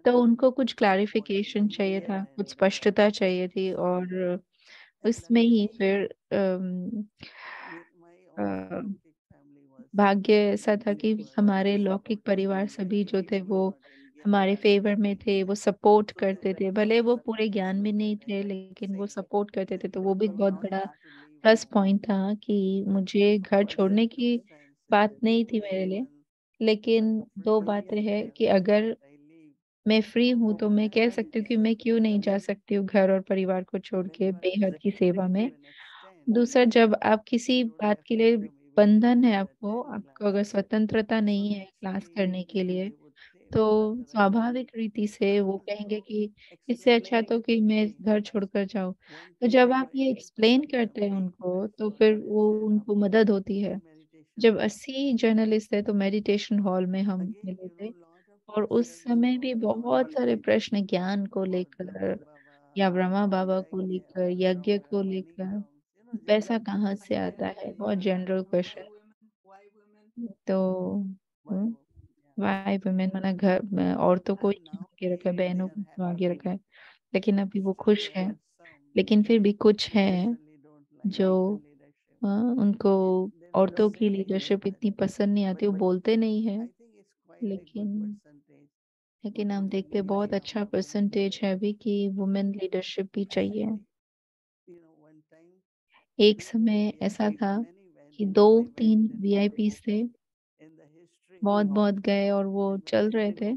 तो उनको कुछ क्लैरिफिकेशन चाहिए था, कुछ स्पष्टता चाहिए थी, और उसमें ही फिर भाग्य ऐसा था कि हमारे लौकिक परिवार सभी जो थे वो हमारे फेवर में थे, वो सपोर्ट करते थे, भले वो पूरे ज्ञान में नहीं थे लेकिन वो सपोर्ट करते थे। तो वो भी एक बहुत बड़ा प्लस पॉइंट था कि मुझे घर छोड़ने की बात नहीं थी मेरे लिए। लेकिन दो बातें हैं कि अगर मैं फ्री हूँ तो मैं कह सकती हूँ कि मैं क्यों नहीं जा सकती हूँ घर और परिवार को छोड़ के बेहद की सेवा में। दूसरा, जब आप किसी बात के लिए बंधन है, आपको अगर स्वतंत्रता नहीं है क्लास करने के लिए, तो स्वाभाविक रीति से वो कहेंगे कि इससे अच्छा तो कि मैं घर छोड़कर जाऊं। तो जब आप ये एक्सप्लेन करते हैं उनको तो फिर वो उनको मदद होती है। जब 80 जर्नलिस्ट थे तो मेडिटेशन हॉल में हम मिले थे, और उस समय भी बहुत सारे प्रश्न ज्ञान को लेकर या ब्रह्मा बाबा को लेकर, यज्ञ को लेकर, पैसा कहाँ से आता है, बहुत जनरल क्वेश्चन। Why women? तो वाई वुमेन माना घर में औरतों को ही क्यों आगे रखा है, बहनों को क्यों आगे रखा है। लेकिन अभी वो खुश है, लेकिन फिर भी कुछ है जो उनको औरतों की लीडरशिप इतनी पसंद नहीं आती, वो बोलते नहीं है। लेकिन हम देखते हैं बहुत अच्छा परसेंटेज है अभी कि वुमेन लीडरशिप भी चाहिए। एक समय ऐसा था कि 2-3 वीआईपी थे, बहुत बहुत गए और वो चल रहे थे।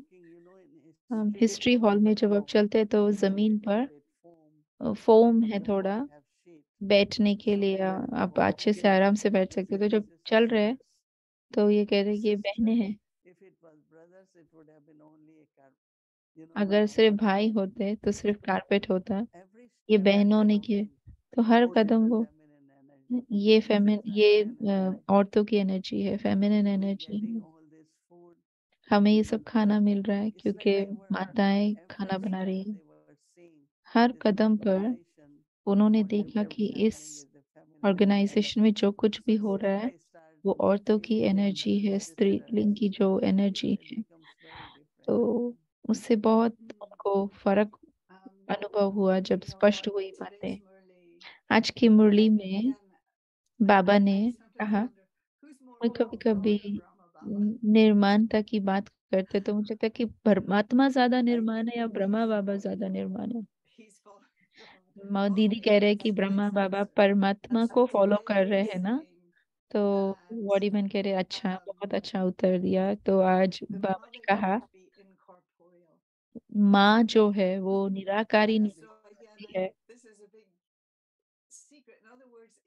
हिस्ट्री हॉल में जब आप चलते हैं तो जमीन पर फोम है थोड़ा बैठने के लिए, आप अच्छे से आराम से बैठ सकते हो। तो जब चल रहे हैं तो ये कह रहे हैं कि ये बहनें हैं। अगर सिर्फ भाई होते तो सिर्फ कारपेट होता, ये बहनों ने किए। तो हर कदम वो, ये औरतों की एनर्जी है, फेमिनिन एनर्जी है। हमें ये सब खाना मिल रहा है क्योंकि माताएं खाना बना रही है। हर कदम पर उन्होंने देखा कि इस ऑर्गेनाइजेशन में जो कुछ भी हो रहा है वो औरतों की एनर्जी है, स्त्रीलिंग की जो एनर्जी है। तो उससे बहुत उनको फर्क अनुभव हुआ जब स्पष्ट हुई बातें। आज की मुरली में बाबा ने कहा, मैं कभी कभी निर्माणता की बात करते तो मुझे लगता है कि परमात्मा ज्यादा निर्माण है या ब्रह्मा बाबा ज्यादा निर्माण है। दीदी कह रहे हैं कि ब्रह्मा बाबा परमात्मा को फॉलो कर रहे हैं ना। तो बॉडी मैन कह रहे अच्छा, बहुत अच्छा उत्तर दिया। तो आज बाबा ने कहा माँ जो है वो निराकारी नहीं है।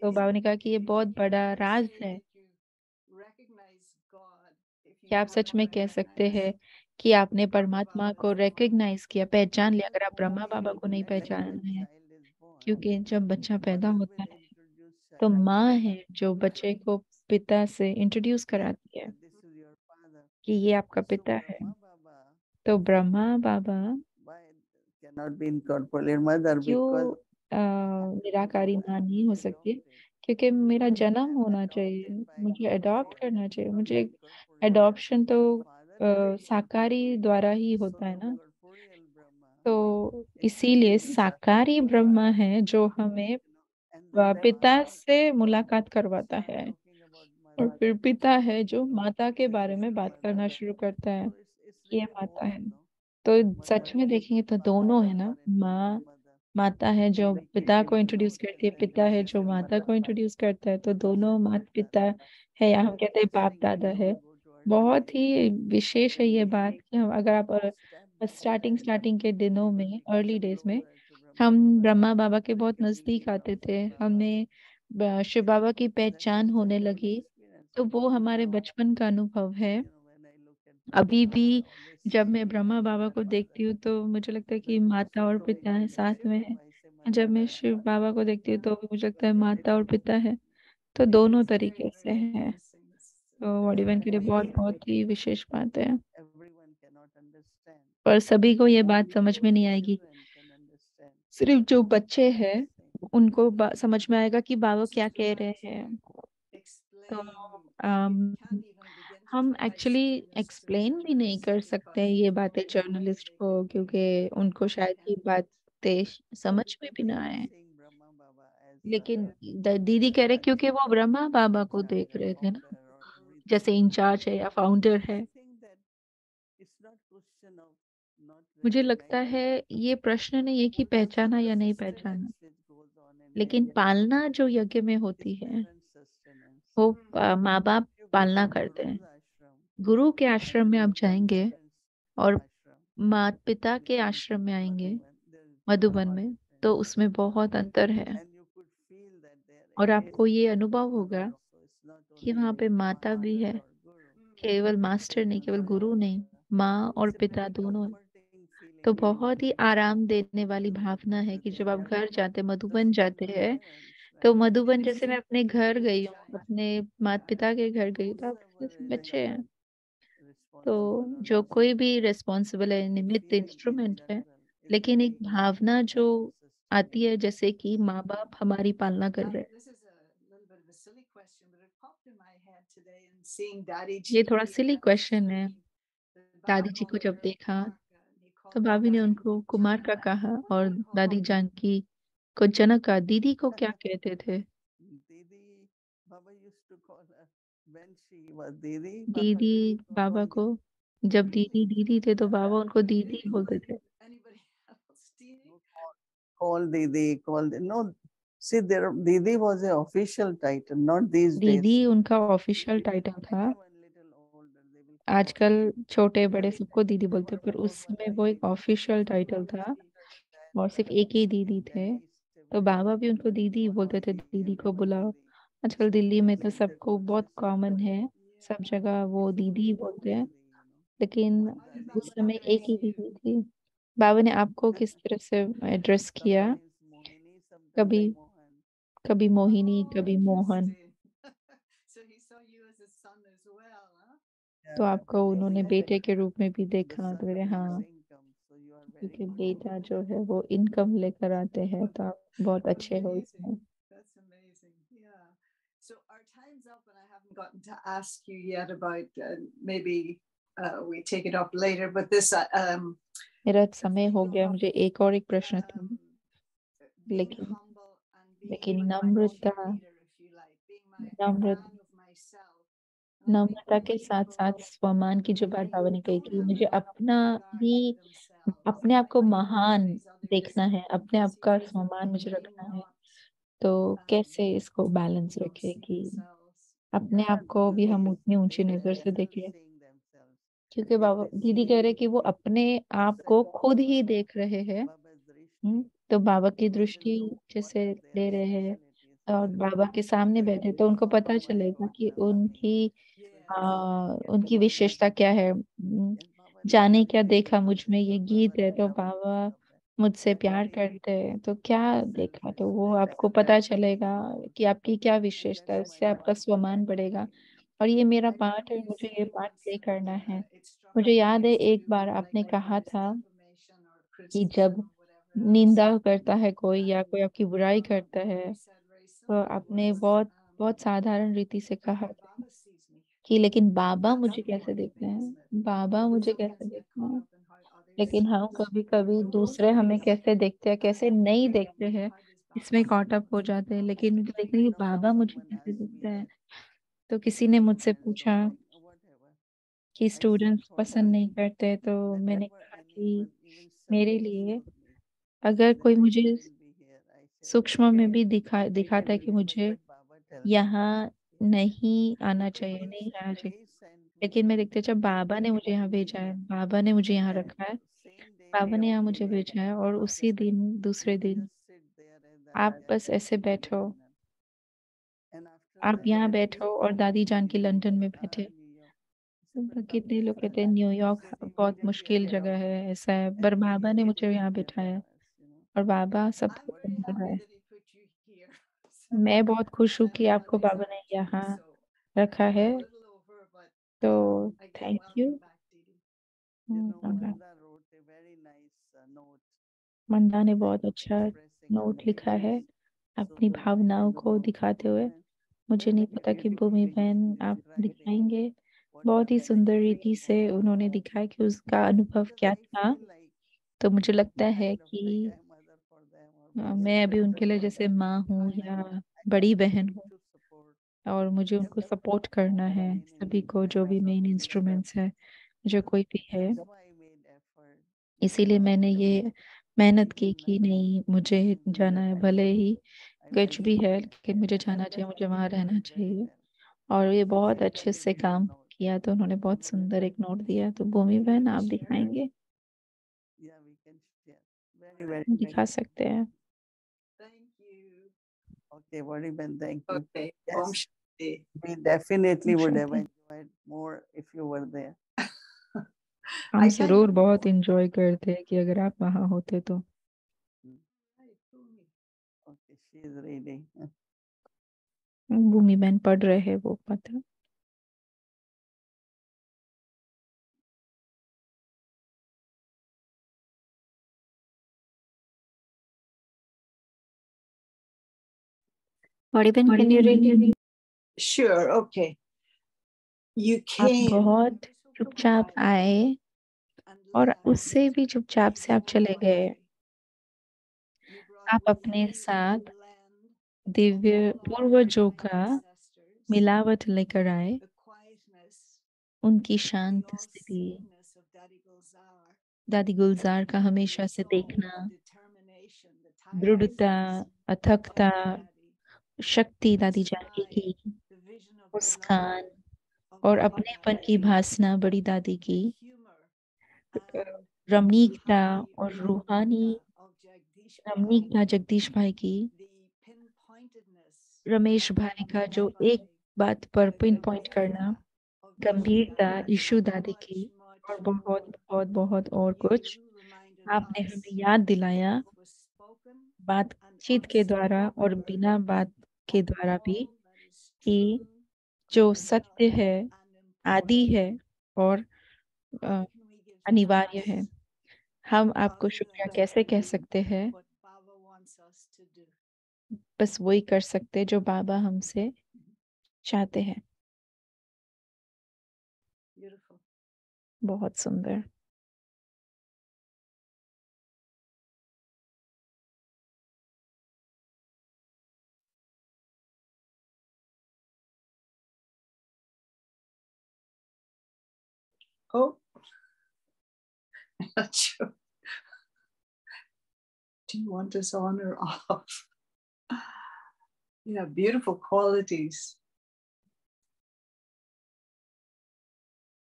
तो बाबा ने कहा कि ये बहुत बड़ा राज है कि आप सच में कह सकते हैं कि आपने परमात्मा को रिकग्नाइज किया, पहचान लिया, अगर आप ब्रह्मा बाबा को नहीं पहचाना है। क्योंकि जब बच्चा पैदा होता है तो माँ है जो बच्चे को पिता से इंट्रोड्यूस कराती है कि ये आपका पिता है। तो ब्रह्मा बाबा क्यों निराकारी माँ नहीं हो सकती? क्योंकि मेरा जन्म होना चाहिए, मुझे अडॉप्ट करना चाहिए। मुझे अडॉप्शन तो साकारी द्वारा ही होता है ना। तो इसीलिए साकारी ब्रह्मा है जो हमें पिता से मुलाकात करवाता है, और फिर पिता है जो माता के बारे में बात करना शुरू करता है कि ये माता है। तो सच में देखेंगे तो दोनों है ना, माँ माता है जो पिता को इंट्रोड्यूस करती है, पिता है जो माता को इंट्रोड्यूस करता है। तो दोनों माता पिता है, या हम कहते हैं बाप दादा है। बहुत ही विशेष है ये बात कि हम, अगर आप स्टार्टिंग के दिनों में, अर्ली डेज में हम ब्रह्मा बाबा के बहुत नजदीक आते थे, हमें शिव बाबा की पहचान होने लगी। तो वो हमारे बचपन का अनुभव है। अभी भी जब मैं ब्रह्मा बाबा को देखती हूँ तो मुझे लगता है कि माता और पिता है, साथ में है। जब मैं शिव बाबा को देखती हूँ तो भी मुझे लगता है माता और पिता है। तो दोनों तरीके से है। तो वॉडीवन के लिए बहुत बहुत ही विशेष बात है। पर सभी को ये बात समझ में नहीं आएगी, सिर्फ जो बच्चे हैं उनको समझ में आएगा कि बाबा क्या कह रहे हैं। तो explain, you can't even begin to हम try to actually explain this to explain भी नहीं journalists कर सकते हैं because ये they बातें don't know what journalist they को, can क्योंकि उनको शायद ये बातें समझ में भी ना आए। लेकिन दीदी कह रहे क्योंकि वो ब्रह्मा बाबा को देख रहे थे ना, जैसे इंचार्ज है या फाउंडर है। मुझे लगता है ये प्रश्न नहीं है कि पहचाना या नहीं पहचाना, लेकिन पालना जो यज्ञ में होती है वो माँ बाप पालना करते हैं। गुरु के आश्रम में आप जाएंगे और माता पिता के आश्रम में आएंगे मधुबन में, तो उसमें बहुत अंतर है। और आपको ये अनुभव होगा कि वहाँ पे माता भी है, केवल मास्टर नहीं, केवल गुरु नहीं, माँ और पिता दोनों है। तो बहुत ही आराम देने वाली भावना है कि जब आप घर जाते, मधुबन जाते हैं, तो मधुबन जैसे मैं अपने घर गई हूँ, अपने माता पिता के घर गई, तो आप जैसे बच्चे हैं। तो जो कोई भी रिस्पॉन्सिबल है, निमित्त इंस्ट्रूमेंट है, लेकिन एक भावना जो आती है जैसे कि माँ बाप हमारी पालना कर रहे हैं। This is a little bit of a silly question, but it popped in my head today and seeing Daddy ये G थोड़ा सिली क्वेश्चन है। the दादी जी को जब देखा तो भाभी ने उनको कुमार का कहा और दादी जानकी को जनक का। दीदी को क्या कहते थे? दीदी बाबा को, जब दीदी दीदी थे तो बाबा उनको दीदी बोलते थे। Anybody else? Didi? Call Didi, no. See, there Didi was an official title, not these days. दीदी उनका ऑफिशियल टाइटल था। आजकल छोटे बड़े सबको दीदी बोलते, पर उस समय वो एक ऑफिशियल टाइटल था और सिर्फ एक ही दीदी थे। तो बाबा भी उनको दीदी बोलते थे, दीदी को बुलाओ। आजकल दिल्ली में तो सबको बहुत कॉमन है, सब जगह वो दीदी बोलते हैं, लेकिन उस समय एक ही दीदी थी। बाबा ने आपको किस तरह से एड्रेस किया? कभी कभी मोहिनी, कभी Mohan. So he saw you as a son as well, huh? तो आपको उन्होंने बेटे के रूप में भी देखा, तो बोले हाँ, क्योंकि बेटा जो है वो इनकम लेकर आते हैं, तो आप बहुत अच्छे हो इसमें। That's amazing. Yeah. So our time's up, and I haven't gotten to ask you yet about maybe we take it up later. But this मेरा समय हो गया, मुझे एक और एक प्रश्न थी, being लेकिन humble and being लेकिन my Namrata, cheerleader, if you like, being my नम्र fan of myself. And I think नम्रता के most साथ साथ people स्वमान की जो बात बाबा ने कही don't कि have मुझे that अपना regard ही, for themselves. अपने आप को I महान praise others देखना है, अपने आप because का they सम्मान मुझे may रखना है। not तो कैसे इसको बैलेंस रखे see कि themselves. अपने आप को भी हम उतनी ऊंची नजर से देखें? क्योंकि बाबा दीदी कह रहे कि वो अपने आप को खुद ही देख रहे हैं। तो बाबा की दृष्टि जैसे ले रहे हैं और बाबा के सामने बैठे, तो उनको पता चलेगा कि उनकी विशेषता क्या है। जाने क्या देखा मुझ में, ये गीत है, तो बाबा मुझसे प्यार करते हैं, तो क्या देखा, तो वो आपको पता चलेगा कि आपकी क्या विशेषता है, उससे आपका स्वमान बढ़ेगा। और ये मेरा पार्ट है, मुझे ये पार्ट प्ले करना है। मुझे याद है एक बार आपने कहा था कि जब निंदा करता है कोई या कोई आपकी बुराई करता है, तो आपने बहुत बहुत साधारण रीति से कहा था कि लेकिन बाबा मुझे कैसे देखते हैं, बाबा मुझे कैसे देखते हैं। लेकिन हम कभी कभी दूसरे हमें कैसे देखते हैं, कैसे नहीं देखते हैं, इसमें कॉट अप हो जाते हैं। लेकिन मुझे देखते हैं कि बाबा मुझे कैसे देखते हैं। तो किसी ने मुझसे पूछा कि स्टूडेंट्स पसंद नहीं करते, तो मैंने कहा कि मेरे लिए अगर कोई मुझे सूक्ष्म में भी दिखाता है कि मुझे यहाँ नहीं आना चाहिए, नहीं आना चाहिए, लेकिन मैं देखते जब बाबा ने मुझे यहाँ भेजा है, बाबा ने मुझे यहाँ रखा है, बाबा ने यहाँ मुझे भेजा है, और उसी दिन दूसरे दिन आप बस ऐसे बैठो, आप यहाँ बैठो और दादी जान की लंदन में बैठे। तो कितने लोग कहते हैं न्यूयॉर्क बहुत मुश्किल जगह है, ऐसा है, पर बाबा ने मुझे यहाँ बिठाया और बाबा सबको संभाल रहा है। मैं बहुत खुश हूँ कि आपको बाबा ने यहाँ रखा है, तो थैंक यू। मंदा ने बहुत अच्छा नोट लिखा है अपनी भावनाओं को दिखाते हुए। मुझे नहीं पता कि भूमि बहन आप दिखाएंगे। बहुत ही सुंदर रीति से उन्होंने दिखाया कि उसका अनुभव क्या था। तो मुझे लगता है कि मैं अभी उनके लिए जैसे माँ हूँ या बड़ी बहन हूँ, और मुझे उनको सपोर्ट करना है, सभी को, जो भी मेन इंस्ट्रूमेंट्स है, जो कोई भी है। इसीलिए मैंने ये मेहनत की कि नहीं, मुझे जाना है, भले ही कुछ भी है, लेकिन मुझे जाना चाहिए, मुझे वहाँ रहना चाहिए। और ये बहुत अच्छे से काम किया, तो उन्होंने बहुत सुंदर एक नोट दिया। तो भूमि बहन आप दिखाएंगे? दिखा सकते हैं। Thank you. Okay, very well, thank you. Okay. Yes. Om Shanti. We definitely would have Shanti. enjoyed more if you were there. हम I जरूर can't- बहुत इंजॉय करते कि अगर आप वहाँ होते तो। Okay, she is reading. भूमि बहन पढ़ रहे हैं वो पत्र। Vadiben, can you read? Sure. Okay. You आप came. बहुत चुपचाप आए और उससे भी चुपचाप से आप चले गए। आप अपने साथ दिव्य पूर्वजों का मिलावट लेकर आए, उनकी शांत स्थिति, दादी गुलजार का हमेशा से देखना, दृढ़ता, अथकता, शक्ति दादी जानकी की, मुस्कान और अपनेपन की भासना बड़ी दादी की, रमणीकता और रूहानी रमणीकता जगदीश भाई की, रमेश भाई का जो एक बात पर पिन पॉइंट करना, गंभीरता ईशु दादी की, और बहुत बहुत बहुत और कुछ। आपने हमें याद दिलाया बातचीत के द्वारा और बिना बात के द्वारा भी कि जो सत्य है, आदि है और अनिवार्य है। हम आपको शुक्रिया कैसे कह सकते हैं? बस वही कर सकते जो बाबा हमसे चाहते हैं। बहुत सुंदर। Oh, not sure. Do you want us on or off? Yeah, beautiful qualities.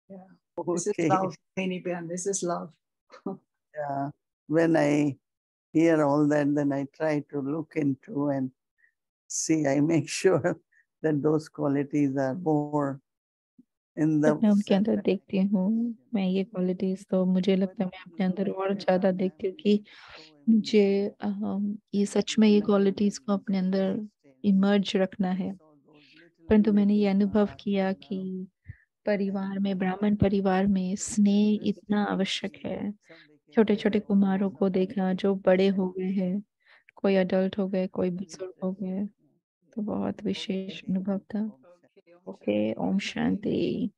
Yeah, this is love, Mini Ben. This is love. Yeah, when I hear all that, then I try to look into and see. I make sure that those qualities are more in the. मैं उनके अंदर देखती हूँ, मैं ये qualities, तो मुझे लगता है मैं अपने अंदर और ज्यादा देखती हूँ कि मुझे ये सच में ये क्वालिटीज को अपने अंदर इमर्ज रखना है। परंतु मैंने ये अनुभव किया कि परिवार में, ब्राह्मण परिवार में स्नेह इतना आवश्यक है। छोटे छोटे कुमारों को देखा जो बड़े हो गए हैं, कोई अडल्ट हो गए, कोई बुजुर्ग हो गए, तो बहुत विशेष अनुभव था। Okay, Om Shanti.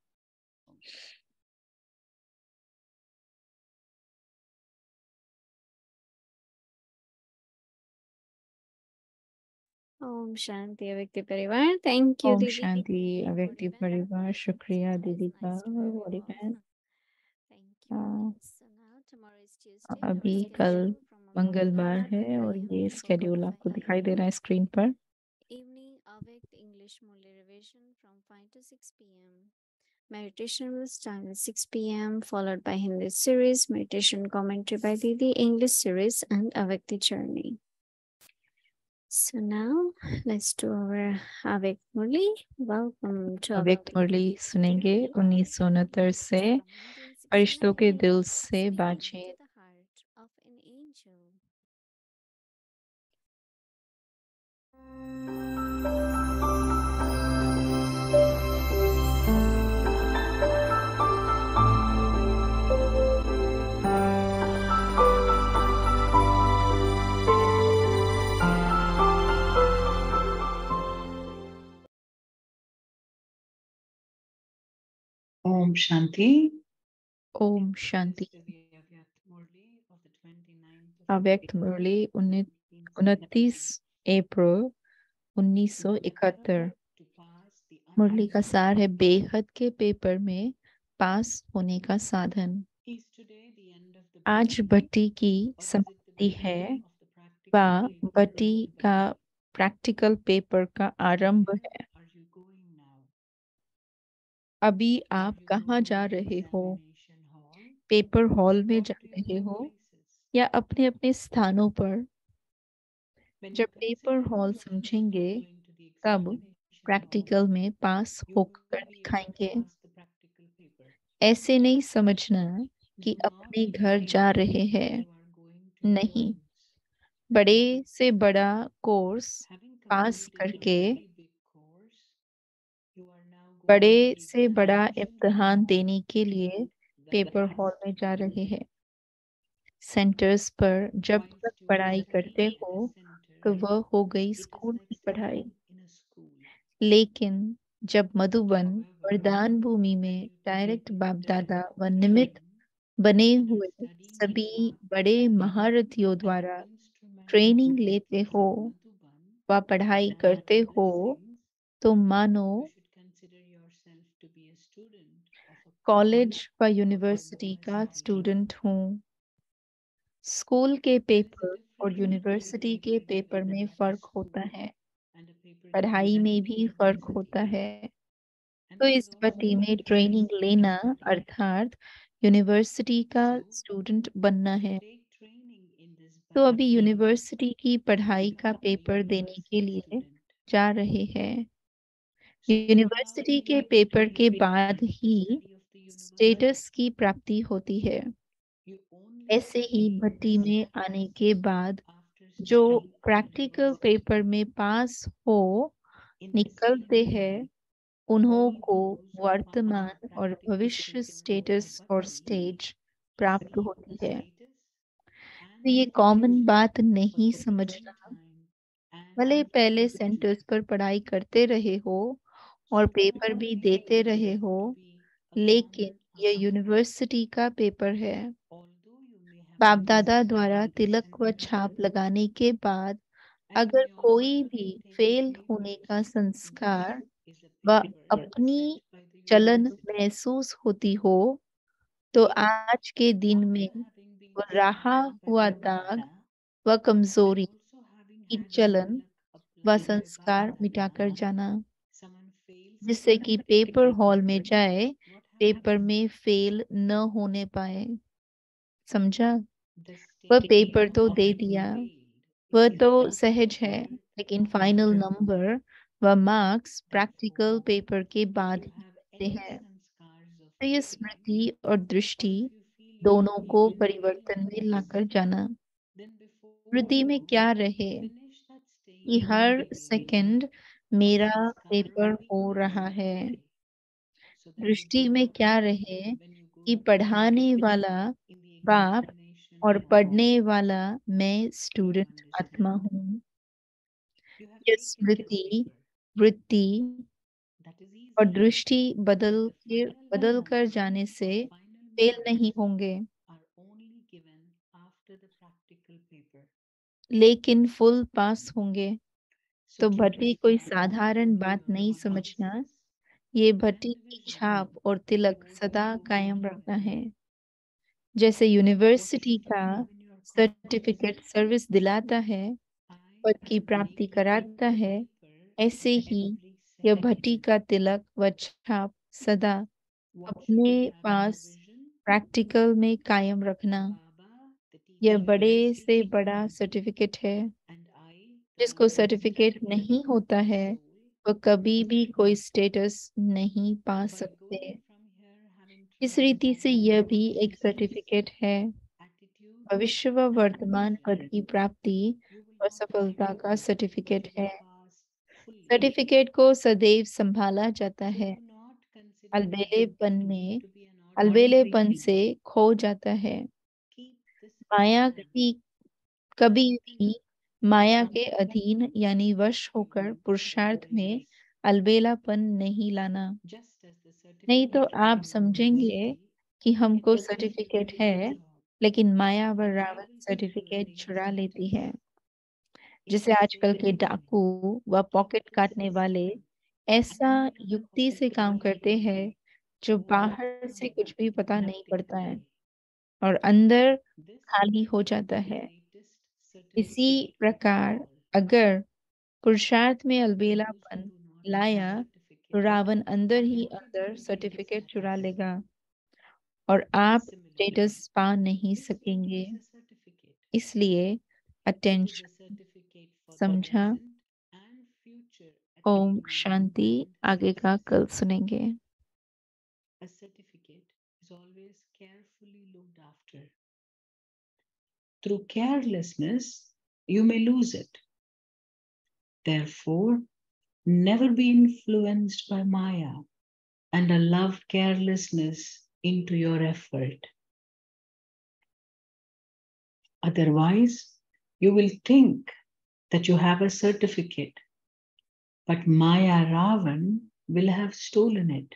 Om Shanti Avyakti Parivar. Thank you, Om Didi. Shanti Avyakti Parivar. शुक्रिया दीदी का, बड़ी बहन। अभी कल मंगलवार है और ये स्केड्यूल आपको दिखाई दे रहा है स्क्रीन पर। Evening Avyakt English Murli revision from 5 to 6 p.m. Meditation will start at 6 p.m. followed by Hindi series, meditation commentary by Didi, English series, and Avyakti journey. So now let's do our Avyakt Murli. Welcome to अव्यक्त मुरली सुनेंगे 1969 से फरिश्तों के दिल से बातचीत। Shanti. Om Shanti. अव्यक्त मुरली 29 अप्रैल 1971। मुरली का सार है बेहद के पेपर में पास होने का साधन। आज भट्टी की समाप्ति है व भट्टी का प्रैक्टिकल पेपर का आरंभ है। अभी आप कहाँ जा रहे हो? पेपर हॉल में जा रहे हो या अपने अपने स्थानों पर? जब पेपर हॉल समझेंगे तब प्रैक्टिकल में पास होकर दिखाएंगे। ऐसे नहीं समझना कि अपने घर जा रहे हैं। नहीं, बड़े से बड़ा कोर्स पास करके बड़े से बड़ा इम्तिहान देने के लिए पेपर हॉल में जा रहे हैं। सेंटर्स पर जब तक पढ़ाई करते हो तो वह हो गई स्कूल की पढ़ाई, लेकिन जब मधुबन वरदान भूमि में डायरेक्ट बाप दादा व निमित्त बने हुए सभी बड़े महारथियों द्वारा ट्रेनिंग लेते हो व पढ़ाई करते हो तो मानो कॉलेज व यूनिवर्सिटी का स्टूडेंट हूँ। स्कूल के पेपर और यूनिवर्सिटी के पेपर में फर्क होता है, पढ़ाई में भी फर्क होता है। तो इस भट्टी में ट्रेनिंग लेना अर्थात यूनिवर्सिटी का स्टूडेंट बनना है। तो अभी यूनिवर्सिटी की पढ़ाई का पेपर देने के लिए जा रहे हैं। यूनिवर्सिटी के पेपर के बाद ही स्टेटस की प्राप्ति होती है। ऐसे ही भट्टी में आने के बाद जो प्रैक्टिकल पेपर में पास हो निकलते हैं उन्हों को वर्तमान और भविष्य स्टेटस और स्टेज प्राप्त होती है। तो ये कॉमन बात नहीं समझना। भले पहले सेंटर्स पर पढ़ाई करते रहे हो और पेपर भी देते रहे हो, लेकिन यह यूनिवर्सिटी का पेपर है। बाप दादा द्वारा तिलक व छाप लगाने के बाद अगर कोई भी फेल होने का संस्कार व अपनी चलन महसूस होती हो तो आज के दिन में वह रहा हुआ दाग व कमजोरी की चलन व संस्कार मिटाकर जाना, जिससे कि पेपर हॉल में जाए पेपर में फेल न होने पाए। समझा? वह पेपर तो दे दिया, वह तो सहज है, लेकिन फाइनल नंबर व मार्क्स प्रैक्टिकल पेपर के बाद ही मिलते हैं। तो ये स्मृति और दृष्टि दोनों को परिवर्तन में लाकर जाना। स्मृति में क्या रहे कि हर सेकंड मेरा पेपर हो रहा है। दृष्टि में क्या रहे कि पढ़ाने वाला बाप और पढ़ने वाला मैं स्टूडेंट आत्मा हूँ। यह स्मृति, वृत्ति और दृष्टि बदल कर जाने से फेल नहीं होंगे, लेकिन फुल पास होंगे। तो भट्टी कोई साधारण बात नहीं समझना। ये भट्टी की छाप और तिलक सदा कायम रखना है। जैसे यूनिवर्सिटी का सर्टिफिकेट सर्विस दिलाता है, पद की प्राप्ति कराता है, ऐसे ही यह भट्टी का तिलक व छाप सदा अपने पास प्रैक्टिकल में कायम रखना। यह बड़े से बड़ा सर्टिफिकेट है। जिसको सर्टिफिकेट नहीं होता है वह कभी भी कोई स्टेटस नहीं पा सकते। इस रीति से यह भी एक सर्टिफिकेट है। भविष्य व वर्तमान पद की प्राप्ति और सफलता का सर्टिफिकेट है। सर्टिफिकेट को सदैव संभाला जाता है। अलबेलेपन से खो जाता है। माया की कभी भी माया के अधीन यानी वश होकर पुरुषार्थ में अलबेलापन नहीं लाना। नहीं तो आप समझेंगे कि हमको सर्टिफिकेट है, लेकिन माया व रावण सर्टिफिकेट चुरा लेती है। जैसे आजकल के डाकू व पॉकेट काटने वाले ऐसा युक्ति से काम करते हैं जो बाहर से कुछ भी पता नहीं पड़ता है और अंदर खाली हो जाता है। इसी प्रकार अगर पुरुषार्थ में अलबेलापन लाया तो रावण अंदर ही अंदर सर्टिफिकेट चुरा लेगा और आप स्टेटस पा नहीं सकेंगे। इसलिए अटेंशन, समझा? ओम शांति। आगे का कल सुनेंगे। A certificate is always carefully looked after. Through carelessness, you may lose it. Therefore, never be influenced by Maya and allow carelessness into your effort. Otherwise, you will think that you have a certificate, but Maya Ravan will have stolen it.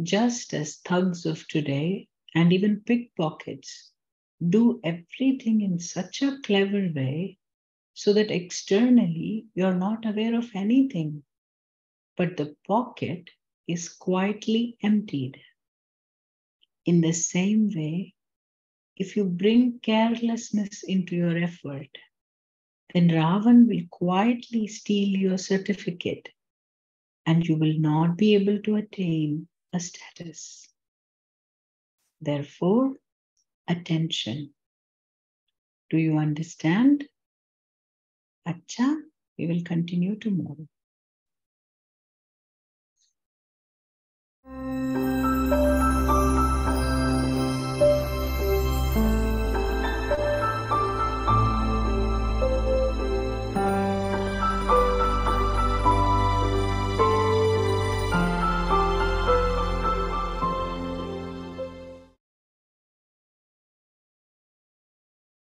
Just as thugs of today and even pickpockets do everything in such a clever way so that externally you're not aware of anything, but the pocket is quietly emptied. In the same way, if you bring carelessness into your effort, then Ravan will quietly steal your certificate and you will not be able to attain a status. Therefore, attention. Do you understand? Acha, we will continue tomorrow.